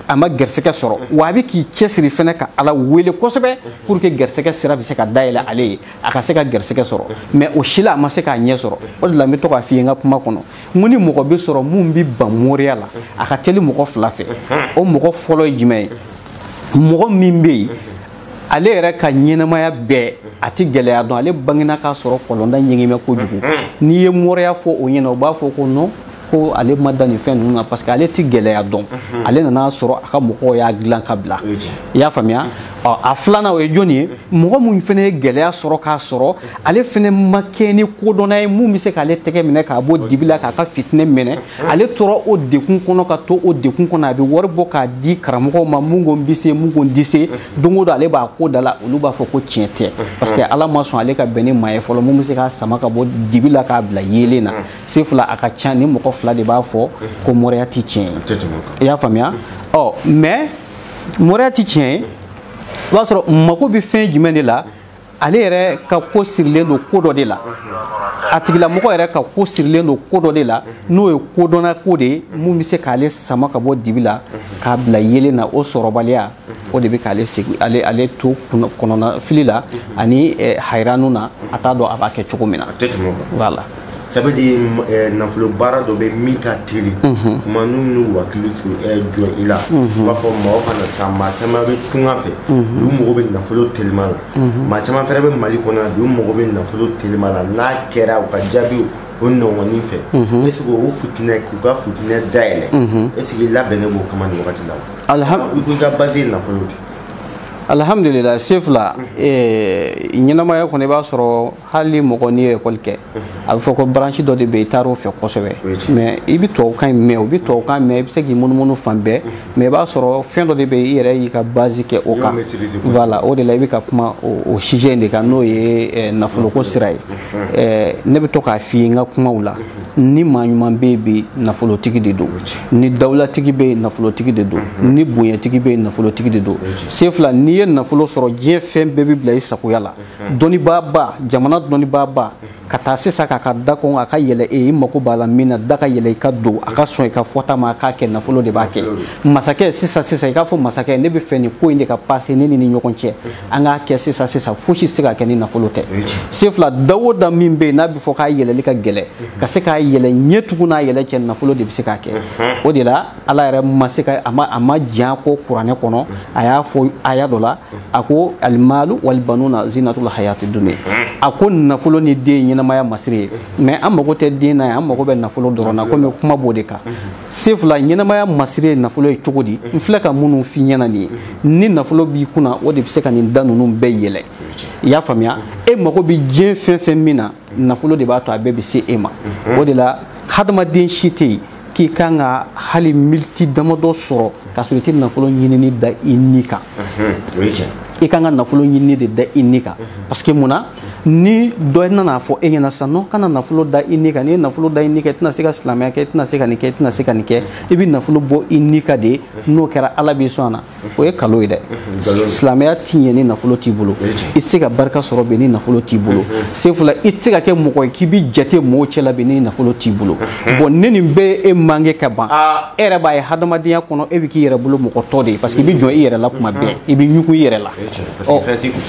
a ma gɛrisɛgɛ sɔrɔ wa a bɛ k'i cɛsiri fɛnɛ ka ala wele kosɛbɛ pour que gɛrisɛgɛ sira bɛ se ka dayɛlɛ ale ye a ka se ka gɛrisɛgɛ sɔrɔ mais o si la a ma se k'a ɲɛ sɔrɔ o de la n bɛ to k'a f'i ye n ka kuma kɔnɔ n ko ni mɔgɔ bɛ sɔrɔ mun bɛ ban moriya la a ka teli mɔgɔ 2 fɛ o mɔgɔ fɔlɔ ye jumɛn ye mɔgɔ min bɛ yen ale yɛrɛ ka ɲɛnamaya bɛɛ a tɛ gɛlɛya dɔn ale bangena k'a sɔrɔ kɔlɔnda ɲɛgɛmɛ kojugu n'i ye moriya fɔ o ɲɛna o b'a fɔ ko non ko ale ma da nin fɛn ninnu na parce que ale tɛ gɛlɛya dɔn ale nana sɔrɔ a ka mɔgɔw y'a dilan ka bila i y'a faamuya a filanan o ye jɔnni ye mɔgɔ mun fɛnɛ ye gɛlɛya sɔrɔ k'a sɔrɔ ale fɛnɛ ma kɛ ni kodɔnna ye mun bɛ se k'ale tɛgɛ minɛ k'a bɔ dibi la k'a ka fitinɛ minɛ ale tora o dekun kɔnɔ ka to o dekun kɔnɔ a bɛ wari bɔ k'a di karamɔgɔw ma mun ko n bɛ se mun ko n tɛ se don o don ale b'a ko da la olu b'a fɔ ko tiɲɛ tɛ parce que ala ma sɔn ale ka bɛn ni maa ye fɔlɔ mun bɛ se k'a sama ka bɔ dibi la k'a bila yeelen na se fila a ka ca ni mɔgɔ 2 de b'a fɔ ko moriya tɛ tiɲɛ ye i y'a faamuya mais moriya tɛ tiɲɛ ye o b'a sɔrɔ mako bɛ fɛn jumɛn de la ale yɛrɛ ka ko sirilen don ko dɔ de la a tigilamɔgɔ yɛrɛ ka ko sirilen don ko dɔ de la n'o ye kodɔnna ko de ye mun bɛ se k'ale sama ka bɔ dibi la k'a bila yeelen na o sɔrɔbaliya o de bɛ k'ale segi ale to kɔnɔna fili la ani hayranu na a t'a dɔn a b'a kɛ cogo min na voilà. Ça veut dire nafolo baara dɔ bɛ min ka teli kuma n'u wakili jɔ i la u b'a fɔ mɔgɔ kana taa maa caman bɛ tunga fɛ u mago bɛ nafolo telima la maa caman fɛnɛ bɛ Mali kɔnɔ yan u mago bɛ nafolo telima la n'a kɛra u ka jaabi o nɔgɔnin fɛ est ce que o fitinɛ k'u ka fitinɛ dayɛlɛ est ce que labɛnnen b'o kama nin wagati la i ko i ka base ye nafolo de alhamdulillah sefla ɲɛnamaya kɔnɔ i b'a sɔrɔ hali mɔgɔ n'i ye école kɛ a bɛ fɔ ko branche dɔ de bɛ i taar'o fɛ kosɛbɛ mais i bɛ tubabukan mɛn o bɛ tubabukan mɛn i bɛ se k'i munumunu fan bɛɛ mais i b'a sɔrɔ fɛn dɔ de bɛ i yɛrɛ y'i ka base kɛ o kan voilà o de la i bɛ ka kuma o sujet in de kan n'o ye nafoloko sira ye ne bɛ to k'a f'i ye n ka kumaw la ni maa ɲuman bɛ yen bi nafolotigi de don ni dawulatigi bɛ yen nafolotigi de don ni bonyatigi bɛ yen nafolotigi de don sefla n'i ye nafolo sɔrɔ diɲɛ fɛn bɛɛ bɛ bila i sagoya la dɔnnibaaba jamana dɔnnibaaba ka taa sisan k'a ka da kɔn a ka yɛlɛ i mako b'a la min na da ka yɛlɛ i ka don a ka sɔn i ka fɔta ma a k'a kɛ nafolo de b'a kɛ masakɛ sisan i k'a fɔ masakɛ ne bɛ fɛ nin ko in de ka passe ne ni ɲɔgɔn cɛ an k'a kɛ sisan fosi se ka kɛ ni nafolo tɛ sefla da o da min bɛ yen n'a bɛ fɔ k'a yɛlɛli ka gɛlɛ ka se k'a yɛlɛ ɲɛtugun n'a yɛlɛ cɛ nafolo de bɛ se k'a kɛ o de la ala yɛrɛ ma se ka a ma diɲɛ ko kuranɛ kɔnɔ a y'a fɔ aya dɔ la la ako almalu wal banuna zinatul hayatid dunya ako nafolo ni den ɲɛnamaya masiri mais an mago tɛ den na an mago bɛ nafolo dɔrɔn na komi kuma b'o de kan sefula ɲɛnamaya masiri nafolo ye cogo di n filɛ ka minnu f'i ɲɛna nin ye ni nafolo b'i kunna o de bɛ se ka nin da ninnu bɛɛ yɛlɛ i y'a faamuya e mago bɛ diɲɛ fɛn fɛn min na nafolo de b'a to a bɛɛ bɛ se e ma o de la hadamaden si tɛ yen k'i kan ka hali militi damadɔ sɔrɔ k'a sɔrɔ i tɛ nafolo ɲinini da i ni kan i kan ka nafolo ɲinini de da i ni kan parce que mun na ni dɔ nana fɔ e ɲɛna sisan non kana nafolo da i ni kan n'i ye nafolo da i ni kan i tɛna se ka silamɛya kɛ i tɛna se ka nin kɛ i tɛna se ka nin kɛ i bɛ nafolo bɔ i ni kan de n'o kɛra ala b'i sɔn a na o ye kalo ye dɛ silamɛya ti ɲɛ ni nafolo t'i bolo i tɛ se ka barika sɔrɔ bi ni nafolo t'i bolo sefula i tɛ se ka kɛ mɔgɔ ye k'i bɛ jate mɔgɔw cɛla bi ni nafolo t'i bolo bon ne nin bɛɛ e mange ka ban e yɛrɛ b'a ye hadamadenya kɔnɔ e bɛ k'i yɛrɛ bolo mɔgɔ tɔ de ye parce que i bɛ jɔn i yɛrɛ la kuma bɛɛ i bɛ ɲugun i yɛrɛ la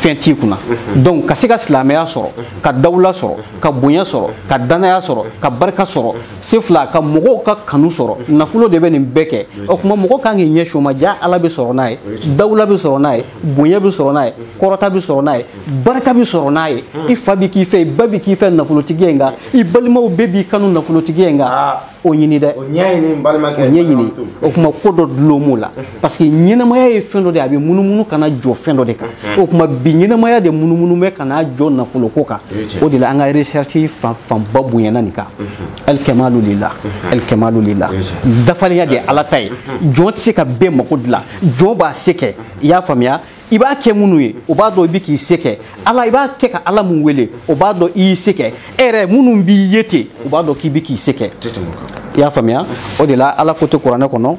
fɛn t'i kunna donc ka se ka silamɛya sɔrɔ ka dawula sɔrɔ ka bonya sɔrɔ ka danaya sɔrɔ ka barika sɔrɔ sefula ka mɔgɔw ka kanu sɔrɔ nafolo de bɛ nin bɛɛ kɛ o kuma mɔgɔ kan k'i ɲɛsin o ma ja ala bɛ sɔrɔ n'a ye dawula bɛ sɔrɔ n'a ye bonya bɛ sɔrɔ n'a ye kɔrɔta bɛ sɔrɔ n'a ye barika bɛ sɔrɔ n'a ye i fa bɛ k'i fɛ i ba bɛ k'i fɛ nafolotigiya in kan i balimaw bɛɛ b'i kanu nafolotigiya in kan o ɲini dɛ o ɲɛɲini o kuma ko dɔ dulon m'o la parce que ɲɛnamaya ye fɛn dɔ de a bɛ munumunu kana jɔ fɛn dɔ de kan o kuma bi ɲɛnamaya de munumunu bɛ kana jɔ nafolo ko kan o de la an ka recherche fanba bonyana nin kan alikɛmalu lila alikɛmalu lila dafalenya de ye ala ta ye jɔn tɛ se ka bɛɛ mago dilan jɔn b'a se kɛ i y'a faamuya i b'a kɛ minnu ye o b'a dɔn i bɛ k'i se kɛ ala i b'a kɛ ka ala mun wele o b'a dɔn i y'i se kɛ e yɛrɛ minnu b'i ye ten o b'a dɔn k'i bɛ k'i se kɛ i y'a faamuya o de la ala ko tɛ kuranɛ kɔnɔ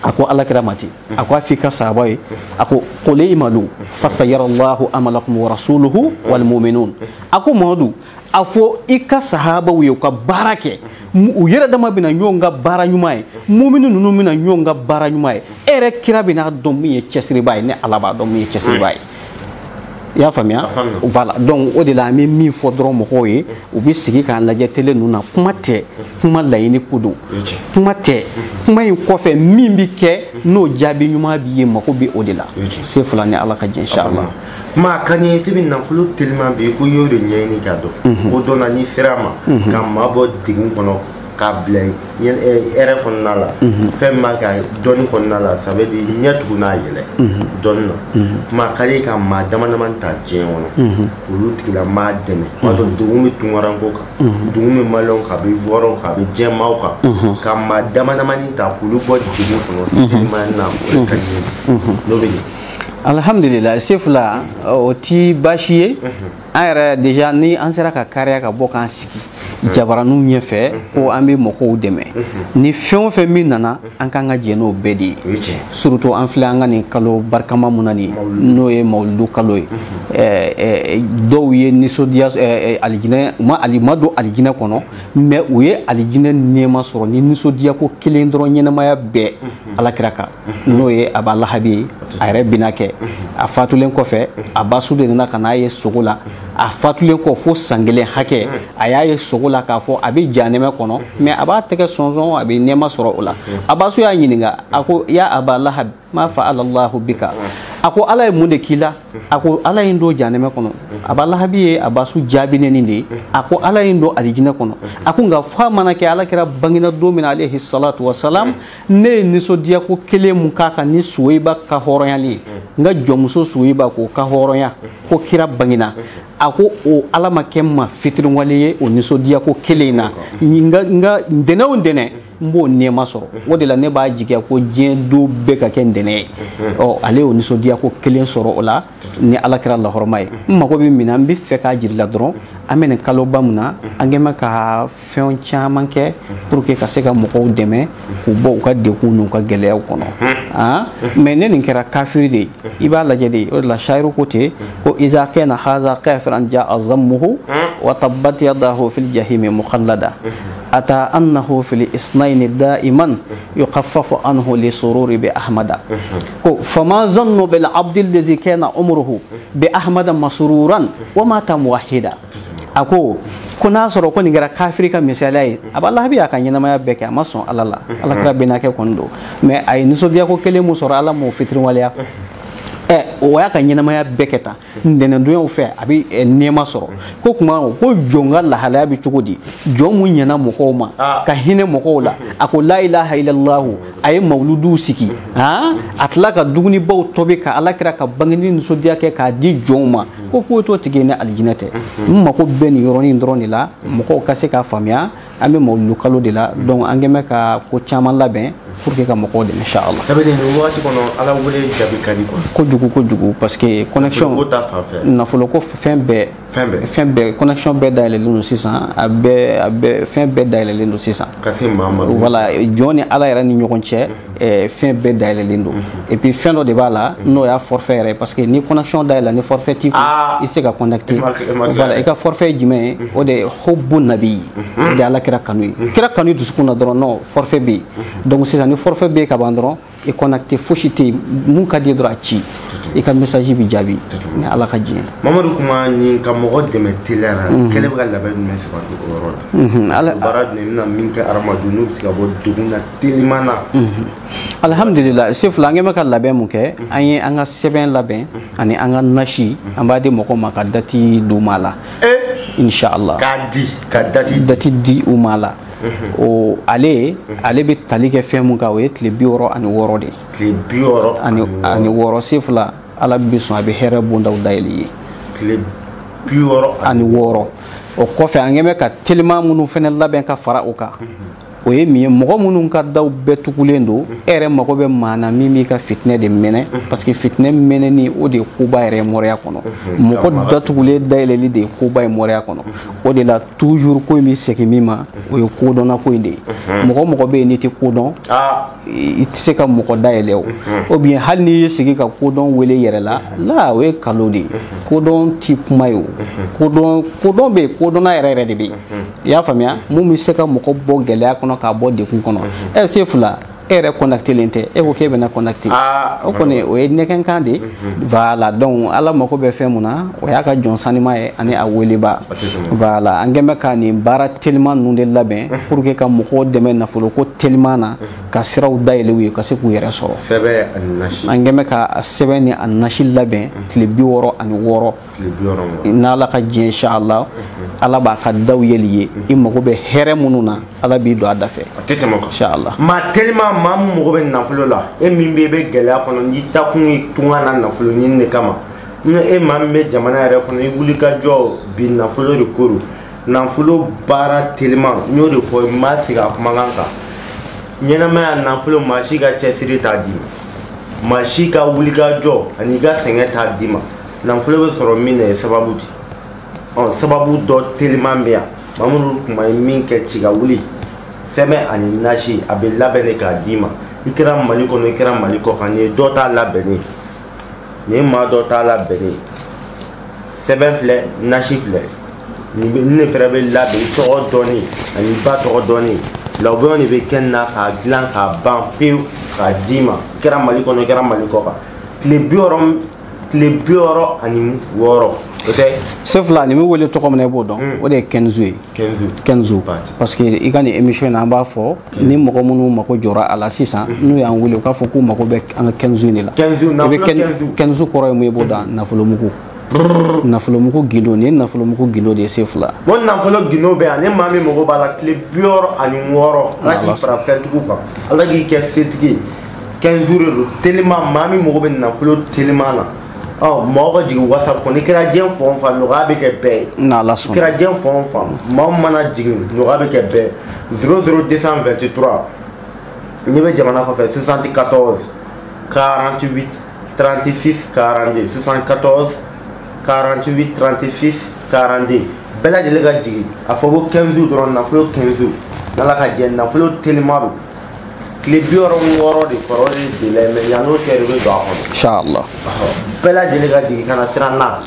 a ko ala kɛra mati a ko a f'i ka sahaba ye a ko qul i'malu fasayarallahu amalakum wa rasuluhu wal mu'minun a ko Mamadu a fɔ i ka sahabaw ye u ka baara kɛ u yɛrɛ dama bɛna ɲɔgɔn ka baara ɲuman ye mumini ninnu bɛna ɲɔgɔn ka baara ɲuman ye e yɛrɛ kira bɛna dɔn min ye cɛsiriba ye ne ala b'a dɔn min ye cɛsiriba ye i y'a faamuya voilà donc o de la an bɛ min fɔ dɔrɔn mɔgɔw ye u bɛ sigi k'an lajɛ télé ninnu na kuma tɛ kuma laɲini ko don kuma tɛ kuma in kɔfɛ min bɛ kɛ n'o jaabi ɲuman b'i ye mako bɛ o de la se fila ni ala ka jɛ inshallah ma ka ɲɛ i bɛ nafolo teliman bɛ yen ko i y'o de ɲɛɲini k'a dɔn o dɔ la n'i sera a ma ka maa bɔ degun kɔnɔ k'a bila hɛrɛ kɔnɔna la fɛn ma ka dɔnni kɔnɔna la ça veut dire ɲɛ tugun n'a yɛlɛ dɔnni na kuma ka di ka maa dama dama ta diɲɛ kɔnɔ olu tigila maa dɛmɛ o b'a sɔrɔ degun bɛ tunkaranko kan degun bɛ maliyɛnw kan a bɛ ivoiriyɛnw kan a bɛ diɲɛmaaw kan ka maa dama dama ta k'olu bɔ degun kɔnɔ teliman na o de ka di n'o bɛ ɲɛ alhamdulillah sefula o ti baasi ye an yɛrɛ déjà ni an sera ka kariya ka bɔ k'an sigi jabaraninw ɲɛfɛ ko an bɛ mɔgɔw dɛmɛ ni fɛn o fɛn min nana an kan ka jɛ n'o bɛɛ de ye surtout an filɛ an ka nin kalo barikama mun na nin n'o ye mawuludu kalo ye dɔw ye nisɔndiya alijinɛ u ma don alijinɛ kɔnɔ mais u ye alijinɛ nɛɛma sɔrɔ ni nisɔndiya ko kelen dɔrɔn ɲɛnamaya bɛɛ alakira kan n'o ye aba lahabi ye a yɛrɛ bina kɛ a fatulen kɔfɛ a basu de nana ka n'a ye sogo la a fatulen kɔ fo san kelen hakɛ a y'a ye sogo la k'a fɔ a bɛ janɛmɛ kɔnɔ mais a b'a tɛgɛ sɔnsɔn a bɛ nɛɛma sɔrɔ o la a basu y'a ɲininka a ko ya aba lahab ma fa'ala Allahu bika a ko ala ye mun de k'i la a ko ala ye n don janɛmɛ kɔnɔ aba lahabi ye a basu jaabi ne nin de ye a ko ala ye n don alijinɛ kɔnɔ a ko nka f'a mana kɛ ala kɛra bangena don min na alayhi salatu wasalam ne ye nisɔndiya ko kelen mun k'a kan ni Suweiba ka hɔrɔnyali ye n ka jɔnmuso Suweiba k'o ka hɔrɔnya ko kira bangena a ko o ala ma kɛ ma fitiriwale ye o nisɔndiya ko kelen na nka ntɛnɛn o ntɛnɛn n b'o nɛɛma sɔrɔ o de la ne b'a jigiya ko diɲɛ don bɛɛ ka kɛ ntɛnɛn ye ale y'o nisɔndiya ko kelen sɔrɔ o la ni ala kɛra lahɔrɔma ye n mago bɛ min na n bɛ fɛ k'a jira la dɔrɔn an bɛ nin kaloba mun na an kɛn bɛ ka fɛn caman kɛ pour que ka se ka mɔgɔw dɛmɛ k'u bɔ u ka degun n'u ka gɛlɛyaw kɔnɔ mais ne nin kɛra kafiri de ye i b'a lajɛ de o de la sayiru ko ten ko iza kana haza kafiran ja'a zammuhu wa tabbat yadahu fil jahimi mukhallada ata annahu fil isnaini da'iman yukhaffafu anhu li sururi bi ahmada ko fama zannu bil abdi allazi kana umruhu bi ahmada masruran wa mata muwahhida ako ko n'a sɔrɔ ko nin kɛra kafiri ka misaliya ye a b'a lahabi a ka ɲɛnamaya bɛɛ kɛ a ma sɔn ala la ala kɛra bɛnna kɛ kɔni don mais a ye nisɔndiya ko kelen mun sɔrɔ ala m'o fitiriwaleya o y'a ka ɲɛnamaya bɛɛ kɛ tan ntɛnɛndonyaw fɛ a bɛ nɛɛma sɔrɔ ko kuma ko jɔn ka lahalaya bɛ cogo di jɔn mun ɲɛna mɔgɔw ma ka hinɛ mɔgɔw la a ko la ilaha illallahu a ye mawuluduw sigi a tila ka dumunibaw tobi ka alakira ka bangeni nisɔndiya kɛ k'a di jɔnw ma ko foyi t'o tigi ni alijinɛ tɛ n mako bɛ nin yɔrɔnin dɔrɔn de la mɔgɔw ka se k'a faamuya an bɛ mawuludu kalo de la donc an kɛn bɛ ka ko caman labɛn pour que ka mɔgɔw dɛmɛ inchallah. Sabali ni waati kɔnɔ ala wele jaabi ka di quoi. Kojugu parce que connexion nafolo ko fɛn bɛɛ connexion bɛɛ dayɛlɛlen don sisan a bɛɛ fɛn bɛɛ dayɛlɛlen don sisan. Ka se maa ma. Voilà jɔn ni ala yɛrɛ ni ɲɔgɔn cɛ fɛn bɛɛ dayɛlɛlen don et puis fɛn dɔ de b'a la n'o y'a forfait yɛrɛ parce que ni connexion dayɛlɛ ni forfait t'i kun i se ka connecter voilà i ka forfait jumɛn ye o de ye hubbu nabi o de ala kira kanu ye kira kanu dusukun na dɔrɔn non forfait bɛ yen donc sisan ni forfait bɛ yen ka ban dɔrɔn i connecter fosi tɛ yen mun ka di dɔrɔn a ci i ka message bi jaabi ni ala ka diɲɛ. Mamadu kuma ni ka mɔgɔ dɛmɛ teliya la kɛlɛ bɛ ka labɛn jumɛn sabati o yɔrɔ la. Ala baara jumɛn bɛna min kɛ adamadenw n'u bɛ se ka bɔ degun na teliman na. Alhamdulillah se fila an kɛ bɛ ka labɛn mun kɛ an ye an ka sɛbɛn labɛn ani an ka nasi an b'a di mɔgɔw ma ka dati d'u ma la inshallah ka dati di u ma la o ale bɛ tali kɛ fɛn mun kan o ye tile 66 de ye tile 66 se fila ala bɛ sɔn a bɛ hɛrɛ bondaw dayɛlɛ ye tile 66 o kɔfɛ an kɛ bɛ ka telima minnu fɛnɛ labɛn ka fara o kan o ye min ye mɔgɔ minnu ka daw bɛɛ tugulen don e yɛrɛ mago bɛ maa na min b'i ka fitinɛ de mɛnɛ parce que fitinɛ mɛnɛni o de ye koba yɛrɛ ye mɔrɔya kɔnɔ mɔgɔ datugulen dayɛlɛli de ye koba ye mɔrɔya kɔnɔ o de la toujours ko in bɛ segin min ma o ye kodɔnna ko in de ye mɔgɔ bɛ yen n'i tɛ kodɔn i tɛ se ka mɔgɔ dayɛlɛ o bien hali n'i ye sigi ka kodɔn wele yɛrɛ la o ye kalo de ye kodɔn ti kuma ye o kodɔn bɛ yen kodɔnna yɛrɛ de bɛ yen i y'a faamuya mun bɛ se ka mɔgɔ bɔ gɛlɛya kɔnɔ k'a bɔ dekun kɔnɔ se fila e yɛrɛ connectelen tɛ e ko k'e bɛna connecter o kɔni o ye nɛgɛnkan de voilà donc ala mako bɛ fɛn mun na o y'a ka jɔn sanima ye ani a weleba voilà an kɛn bɛ ka nin baara teliman ninnu de labɛn pour que ka mɔgɔw dɛmɛ nafolo ko teliman na ka siraw dayɛlɛ u ye ka se k'u yɛrɛ sɔrɔ an kɛn bɛ ka sɛbɛn ni a nasi labɛn tile 66 n'ala ka diɲɛ inchallah ala b'a ka daw yeli ye i mago bɛ hɛrɛ minnu na ala b'i don a da fɛ inchallah ma tellement maa min mago bɛ nafolo la e min bɛ i bɛ gɛlɛya kɔnɔ n'i ta kun ye tunga na nafolo ɲini de kama e maa min bɛ jamana yɛrɛ kɔnɔ i wuli ka jɔ bi nafolo de ko don nafolo baara teliman n y'o de fɔ n b'a sigi a kumakan kan ɲɛnamaya nafolo maa si ka cɛsiri t'a d'i ma maa si ka wuli ka jɔ ani i ka sɛgɛn t'a d'i ma nafolo bɛ sɔrɔ min na ye sababu di sababu dɔ teliman bɛ yan Mamadu kuma ye min kɛ ci ka wuli sɛbɛn ani nasi a bɛ labɛn de k'a d'i ma i kɛra Mali kɔnɔ i kɛra Mali kɔ kan nin ye dɔ t'a labɛnnen nin maa dɔ t'a labɛnnen sɛbɛn filɛ nasi filɛ nin de fɛnɛ bɛ labɛn i tɔgɔ dɔnni ani ba tɔgɔ dɔnni labɛnw de bɛ kɛ na k'a dilan k'a ban pewu k'a d'i ma i kɛra Mali kɔnɔ i kɛra Mali kɔ kan tile 66 se fila ni mi wele tɔgɔ min na i b'o dɔn o de ye Kenzu ye Kenzu parce que i ka nin émission na an b'a fɔ ni mɔgɔ minnu mako jɔra a la sisan n'u y'an wele u k'a fɔ k'u mako bɛ an ka Kenzu de la Kenzu kɔrɔ ye mun ye i b'o dɔn nafolomugu gindo ni nafolomugu gindo de ye se fila o nafolo gindo bɛ yan ni maa min mago b'a la tile 66 ala k'i fara fɛntigiw kan ala k'i kɛ setigi Kenzu de don teliman maa min mago bɛ nafolo teliman na mɔgɔ ka jigin WhatsApp kɔnɔ i kɛra diɲɛ fan o fan nɔgɔya bɛ kɛ bɛɛ ye i kɛra diɲɛ fan o fan maa min mana jigin nɔgɔya bɛ kɛ bɛɛ 00223 n'i bɛ jamana kɔfɛ 74 48 36 42 74 48 36 42 bɛɛ lajɛlen ka jigin a fɔ ko Kenzu dɔrɔn nafolo Kenzu n'ala ka jɛ nafolo teliman don tile 66 de kɔrɔ de la mais yan'o cɛ de bɛ don a kɔnɔ inchallah bɛɛ lajɛlen ka jigin ka na siran na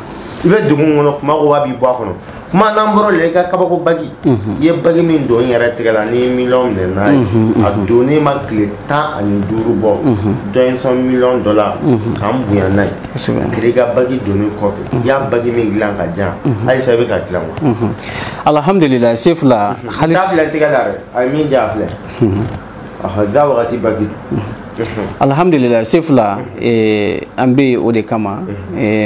i bɛ degun kɔnɔ kuma ko b'a b'i bɔ a kɔnɔ kuma n'an bɔra la i ka kabako bagi i ye bagi min don i yɛrɛ tigɛ la ni miliyɔn minɛ n'a ye a donnen ma tile 15 bɔ dɔ in $100 million k'an bonya n'a ye kiri i ka bagi donnen kɔfɛ i y'a bagi min dilan ka jan halisa i bɛ ka dilan wa alhamdulillah se fila hali t'a filɛ tigɛ la dɛ a ye min diya filɛ za wagati bagi alhamdulillah sefla ambe o de kama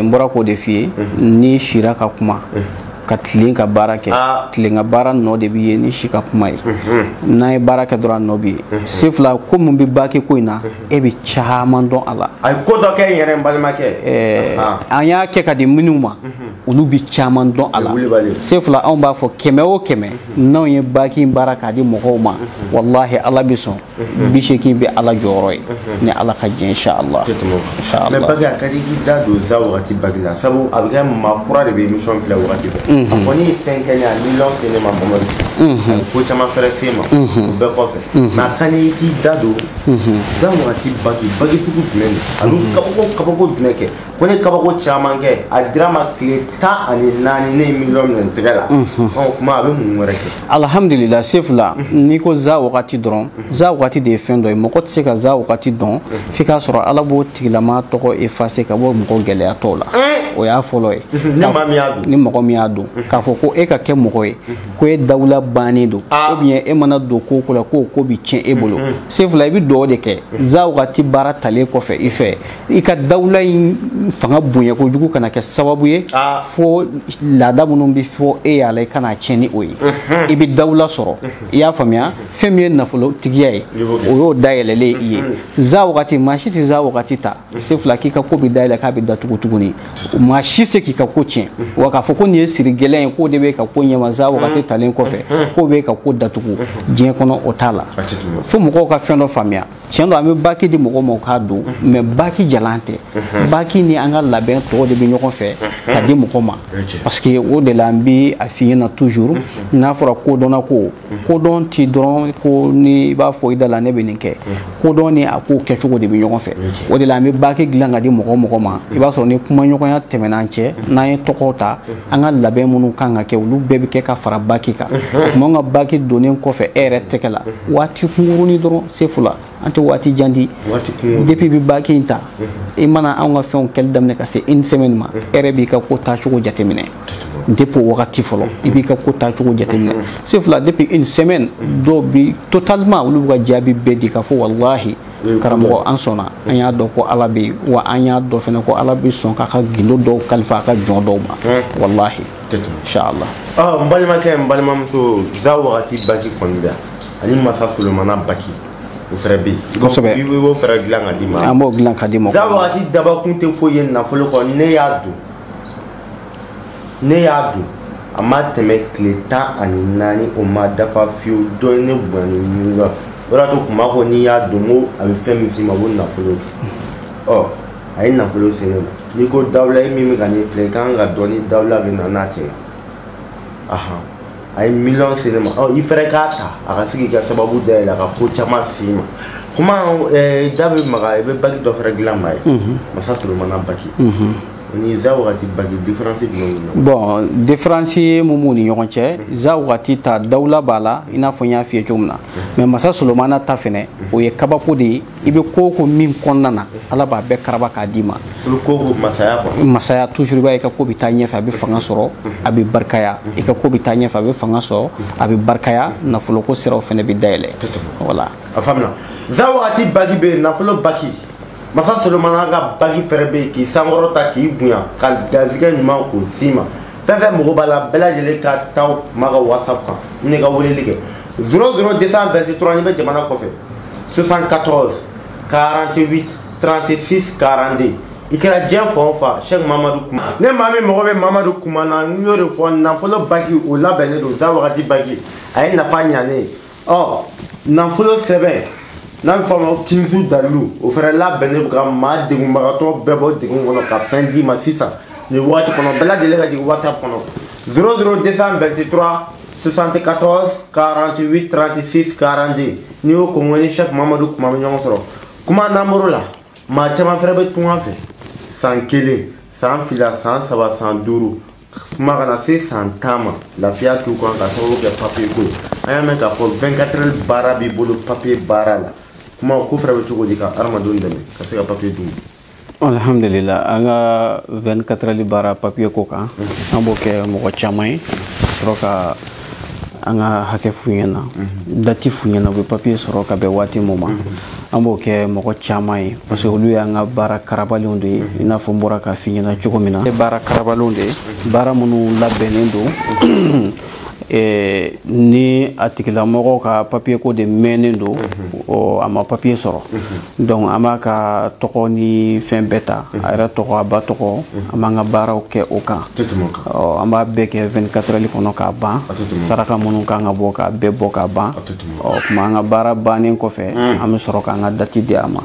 mbora ko de fie ni shira ka kuma ka tilen ka baara kɛ tilen ka baara nɔ de bi ye ni si ka kuma ye n'a ye baara kɛ dɔrɔn nɔ bi ye sefla ko mun bi baki ko in na e bi caman dɔn a la a ye ko dɔ kɛ n yɛrɛ n balimakɛ an y'a kɛ ka di minnu ma olu bi caman dɔn a la sefla anw b'a fɔ kɛmɛ o kɛmɛ n'anw ye baki in baara k'a di mɔgɔw ma wallahi ala bi sɔn bi seegin bɛ ala jɔyɔrɔ ye ni ala ka jɛ inshallah mais baki a ka di k'i da don za wagati baki la sabu a bɛ kɛ maa kura de bɛ émission filɛ wagati bɛɛ a kɔni ye fɛn kɛ ne a miliyɔn se ne ma Mamadu a ye ko caman fɛrɛ se ma o bɛɛ kɔfɛ mais a ka di k'i da don za wagati baki sugu jumɛn de ani kabako jumɛn kɛ ko ne kabako caman kɛ a dira ma tile 14 ne ye miliyɔn minɛ n tɛgɛ la kuma a bɛ mun wɛrɛ kɛ alhamdulillah sefla n'i ko za wagati dɔrɔn za wagati de ye fɛn dɔ ye mɔgɔ tɛ se ka za wagati dɔn f'i k'a sɔrɔ ala b'o tigilama tɔgɔ effacer ka bɔ mɔgɔ gɛlɛyatɔw la o y'a fɔlɔ ye ni mɔgɔ min y'a don k'a fɔ ko e ka kɛ mɔgɔ ye ko e dawula bannen don ou bien e mana don ko la ko ko bi tiɲɛ e bolo sefla i bɛ dugawu de kɛ za wagati baara talen kɔfɛ i fɛ i ka dawula in fanga bonya kojugu kana kɛ sababu ye fo laada minnu bɛ fɔ e y'a la i kana tiɲɛ ni o ye i bɛ dawula sɔrɔ i y'a faamuya fɛn min ye nafolotigiya ye o y'o dayɛlɛlen i ye za wagati maa si tɛ za wagati ta sefla k'i ka ko bɛ dayɛlɛ k'a bɛ datugu tuguni maa si se k'i ka ko tiɲɛ wa k'a fɔ ko nin ye siri gɛlɛn ye k'o de bɛ ka ko ɲɛma za wagati talen kɔfɛ k'o bɛ ka ko datugu diɲɛ kɔnɔ o t'a la fo mɔgɔw ka fɛn dɔ faamuya tiɲɛ don an bɛ baki di mɔgɔw ma o k'a don mais baki jalan tɛ baki ni an ka labɛn tɔgɔ de bɛ ɲɔgɔn fɛ ka di mɔgɔ ma parce que o de la an bɛ a f'i ɲɛna toujours n'a fɔra kodɔnna ko kodɔn ti dɔrɔn ko ni i b'a fɔ i da la ne bɛ nin kɛ kodɔn ni a ko kɛcogo de bɛ ɲɔgɔn fɛ o de la an bɛ baki dilan ka di mɔgɔ ma i b'a sɔrɔ ni kumaɲɔgɔnya tɛmɛna an cɛ n'an ye tɔgɔw ta an ka labɛn minnu kan ka kɛ olu bɛɛ bɛ kɛ ka fara baki kan tuma ka baki donnen kɔfɛ e yɛrɛ tɛgɛ la waati kunkurunin dɔrɔn sefula an tɛ waati jan di depuis bi baki in ta i mana anw ka fɛnw kɛli daminɛ ka se une semaine ma e yɛrɛ b'i ka ko taacogo jateminɛ depuis wagati fɔlɔ i b'i ka ko taacogo jateminɛ sefula depuis une semaine dɔw bi totalement olu bɛ ka jaabi bɛɛ di k'a fɔ wallahi karamɔgɔ an sɔnna an y'a dɔn ko ala bɛ yen wa an y'a dɔn fɛnɛ ko ala bɛ sɔn k'a ka gindo dɔw kalifa a ka jɔn dɔw ma wallahi inshallah n balimakɛ n balimamuso za wagati baki kɔni bɛ yan ani masa solomana baki o fɛrɛ bɛ yen kosɛbɛ i b'o fɛrɛ dilan ka di ma an b'o dilan ka di ma za wagati dabakun tɛ foyi ye nafolo kɔ ne y'a don a ma tɛmɛ tile 14 o ma dafa fiyewu dɔ ne bonya ni ɲinga o y'a to kuma ko n'i y'a don ko a bɛ fɛn min s'i ma ko nafolo a ye nafolo se ne ma n'i ko dawula e min bɛ ka ne filɛ i kan ka dɔn ni dawula bɛ na n'a tɛ na a ye miliyɔn se ne ma i fɛrɛ k'a ta a ka se k'i ka sababu dayɛlɛ a ka ko caman f'i ma kuma da bɛ maga i bɛ baki dɔ fɛrɛ dilan ma ye masa solomana baki ni za wagati baki différence jumɛn bon différence ye mun b'u ni ɲɔgɔn cɛ za wagati ta dawula b'a la i n'a fɔ n y'a f'i ye cogo min na mais masa solomana ta fɛnɛ o ye kabako de ye i bɛ ko o ko min kɔnɔna na ala b'a bɛɛ karaba k'a d'i ma ko masaya quoi masaya toujours i b'a ye i ka ko bɛ taa ɲɛfɛ a bɛ fanga sɔrɔ a bɛ barikaya i ka ko bɛ taa ɲɛfɛ a bɛ fanga sɔrɔ a bɛ barikaya nafoloko siraw fɛnɛ bɛ dayɛlɛ voilà a faamuna za wagati baki bɛ yen nafolo baki masa solomana ka baki fɛrɛ bɛ yen k'i sankɔrɔ ta k'i bonya ka garizigɛ ɲuman k'o s'i ma fɛn fɛn mago b'a la bɛɛ lajɛlen ka taa ma ka whatsapp kan ne ka weleli kɛ 00223 ni bɛ jamana kɔfɛ 74 48 36 42 i kɛra diɲɛ fan o fan Cheikh Mamadu Kuma ne maa min mago bɛ Mamadu Kuma na n y'o de fɔ nafolo baki o labɛnnen don za wagati baki a ye nafa ɲa ne ye nafolo sɛbɛn n'a bɛ fɔ a ma ko Kinzu Dalilu o fɛnɛ labɛnnen don ka maa degunbagatɔ bɛɛ bɔ degun kɔnɔ ka fɛn d'i ma sisan nin waati kɔnɔ bɛɛ lajɛlen ka jigin WhatsApp kɔnɔ 00223 74 48 36 42 n'i y'o kɔngɔ ni Cheikh Mamadu Kuma bɛ ɲɔgɔn sɔrɔ kuma namoro la maa caman fɛnɛ bɛ tunga fɛ san 1 san 2 san 3 san 5 kuma kana se san 10 ma lafiya t'u kan ka sababu kɛ papier ko ye an y'a mɛn k'a fɔ 24 heures baara b'i bolo papier baara la kuma ko fɛrɛ bɛ cogo di ka adamadenw dɛmɛ ka se ka papier d'u ma alhamdulillah an ka 24 heures baara papier ko kan an b'o kɛ mɔgɔ caman ye ka sɔrɔ ka anga hake funyana dati funyana be papier soro ka be wati moma ambo ke moko chamai parce que lui anga bara karabalonde ina fo mbora ka finyana chogomina bara karabalonde bara munu labenendo ni atikila moko ka papier ko de menendo o ama papier soro donc ama ka toko ni fin beta ara toko aba toko ama nga bara o ke o kan o ama beke 24 heures kono ka ban saraka munu ka nga boka be boka ban o ma nga bara banen ko fe am soro ka nga dati de ama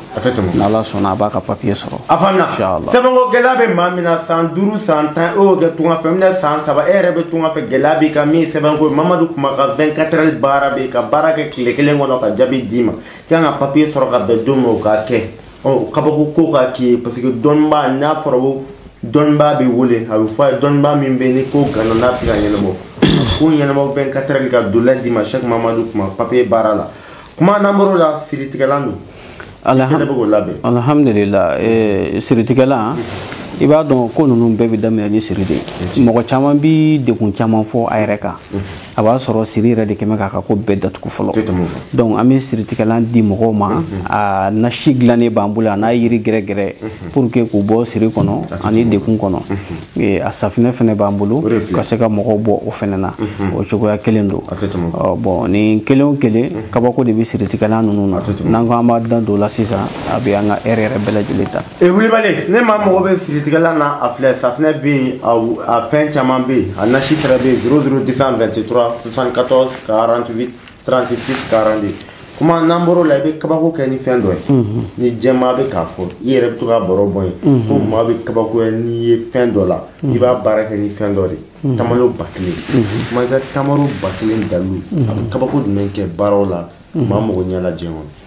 na la sona ba ka papier soro afana inshallah sebango gelabe mamina 112 100 o ge tunga femna 107 erebe tunga fe gelabe ka mi sebango Mamadou Kumaka 24 heures bara be ka bara ke kile kile ngono ka jabi dima kanga papier soro ka be domo ka ke o kabako ko ka ki parce que donba na foro donba be wole ha fa donba min be ni ko gana na fi ganya mo ko nyana mo 24 heures ka dola dima chaque Mamadou Kumaka papier bara la kuma namoro la siritigalando alhamdulillah siritigala iba don ko nunu bɛɛ bi daminɛ ni siri de mɔgɔ caman bi dekun caman fɔ a yɛrɛ kan a b'a sɔrɔ siri yɛrɛ de kɛmɛ k'a ka ko bɛɛ datugu fɔlɔ donc an bɛ siritigɛlan di mɔgɔw ma a nasi dilannen b'an bolo a n'a yiri gɛrɛgɛrɛ pour que k'u bɔ siri kɔnɔ ani dekun kɔnɔ a safinɛ fɛnɛ b'an bolo ka se ka mɔgɔw bɔ o fɛnɛ na o cogoya kelen don bon ni kelen o kelen kabako de bɛ siritigɛlan ninnu na n'an ko an b'a dan don la sisan a bɛ an ka heure yɛrɛ bɛɛ lajɛlen ta Wulibali ne maa mɔgɔ bɛ siritigɛlan na a filɛ safinɛ bɛ yen a fɛn caman bɛ yen a nasi fɛnɛ bɛ yen 00223 74 48 36 42 kuma n'an bɔr'o la i bɛ kabako kɛ ni fɛn dɔ ye ni jɛma bɛ k'a fɔ i yɛrɛ bɛ to ka baro bɔ yen ko maa bɛ kabako kɛ n'i ye fɛn dɔ la i b'a baara kɛ ni fɛn dɔ de tamaro 1000 kuma i ka tamaro 1000 dalu a bɛ kabako jumɛn kɛ baaraw la maa mɔgɔ ɲɛ la diɲɛ kɔnɔ.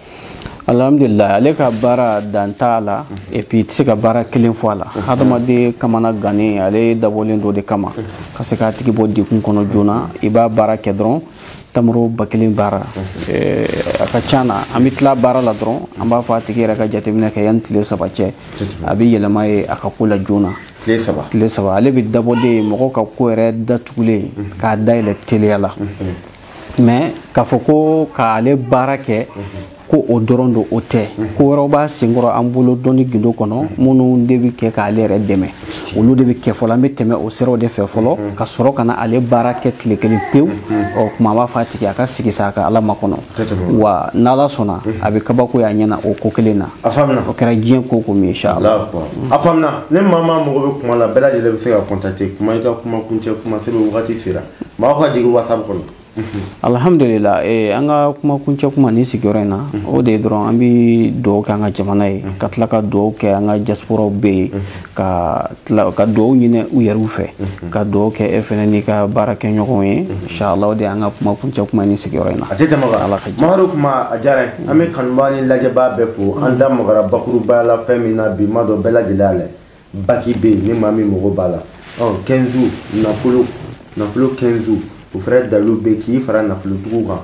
Alhamdulillah ale ka baara dan t'a la et puis tɛ se ka baara kelen fɔ a la hadamaden kamana gannen ale dabɔlen do de kama ka se k'a tigi bɔ dekun kɔnɔ joona i b'a baara kɛ dɔrɔn tamaro 1000 baara a ka ca na an bɛ tila baara la dɔrɔn an b'a fɔ a tigi yɛrɛ ka jateminɛ kɛ yanni tile 3 cɛ a bɛ yɛlɛma ye a ka ko la joona tile 3 ale bɛ dabɔden mɔgɔ ka ko yɛrɛ datugulen k'a dayɛlɛ teliya la mais k'a fɔ ko k'ale baara kɛ ko o dɔrɔn do o tɛ ko wɛrɛw b'a senkɔrɔ an bolo dɔɔni gindo kɔnɔ minnu de bɛ kɛ k'ale yɛrɛ dɛmɛ olu de bɛ kɛ fɔlɔ an bɛ tɛmɛ o siraw de fɛ fɔlɔ ka sɔrɔ ka na ale baara kɛ tile kelen pewu ɔ kuma an b'a fɔ a tigi a ka sigi sa a ka ala makɔnɔ wa n'ala sɔnna a bɛ kabako y'a ɲɛna o ko kelen na o kɛra diɲɛ ko ko min inshallah a faamuna ne maa mɔgɔ bɛ kuma la bɛɛ lajɛlen bɛ se ka contacter kuma i ka kuma kuncɛ kuma sɛbɛn wagati sera maaw ka jigin WhatsApp kɔnɔ. Alhamdulillah an ka kuma kuncɛ kuma ni sigiyɔrɔ in na o de dɔrɔn an bɛ dugawu kɛ an ka jamana ye ka tila ka dugawu kɛ an ka diasporaw bɛ yen ka dugawu ɲini u yɛrɛw fɛ ka dugawu kɛ e fɛnɛ n'i ka baara kɛ ɲɔgɔn ye inshallah o de an ka kuma kuncɛ kuma ni sigiyɔrɔ in na a tɛ tɛmɛ kan Mamadu kuma a diyara n ye an bɛ kanubaa ni lajɛbaa bɛɛ fo an da magara bakurubaya la fɛn min na bi ma dɔn bɛɛ lajɛlen y'a lajɛ baki bɛ yen ni maa min mago b'a la 15 nafolo 15 o fɛnɛ dalu bɛ k'i fara nafolotigiw kan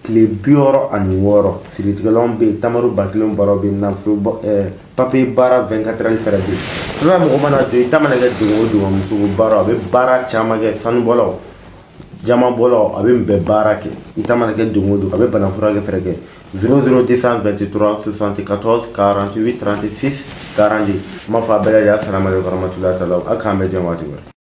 tile 66 siritigɛlanw bɛ yen tamaro 1000 baaraw bɛ yen nafolo papier baara 24 heures fɛnɛ bɛ yen fɛn mɔgɔ mana jɔ i ta mana kɛ dogo o dogo muso ko baara a bɛ baara caman kɛ sanubɔlaw jamabɔlaw a bɛ bɛɛ baara kɛ i ta mana kɛ dogo o dogo a bɛ bana furakɛ fɛnɛ kɛ 00223 74 48 36 40 n b'a fɔ a bɛɛ lajɛlen assalamu alaikum warahmatullahi taala a k'an bɛɛ jɛn waati wɛrɛ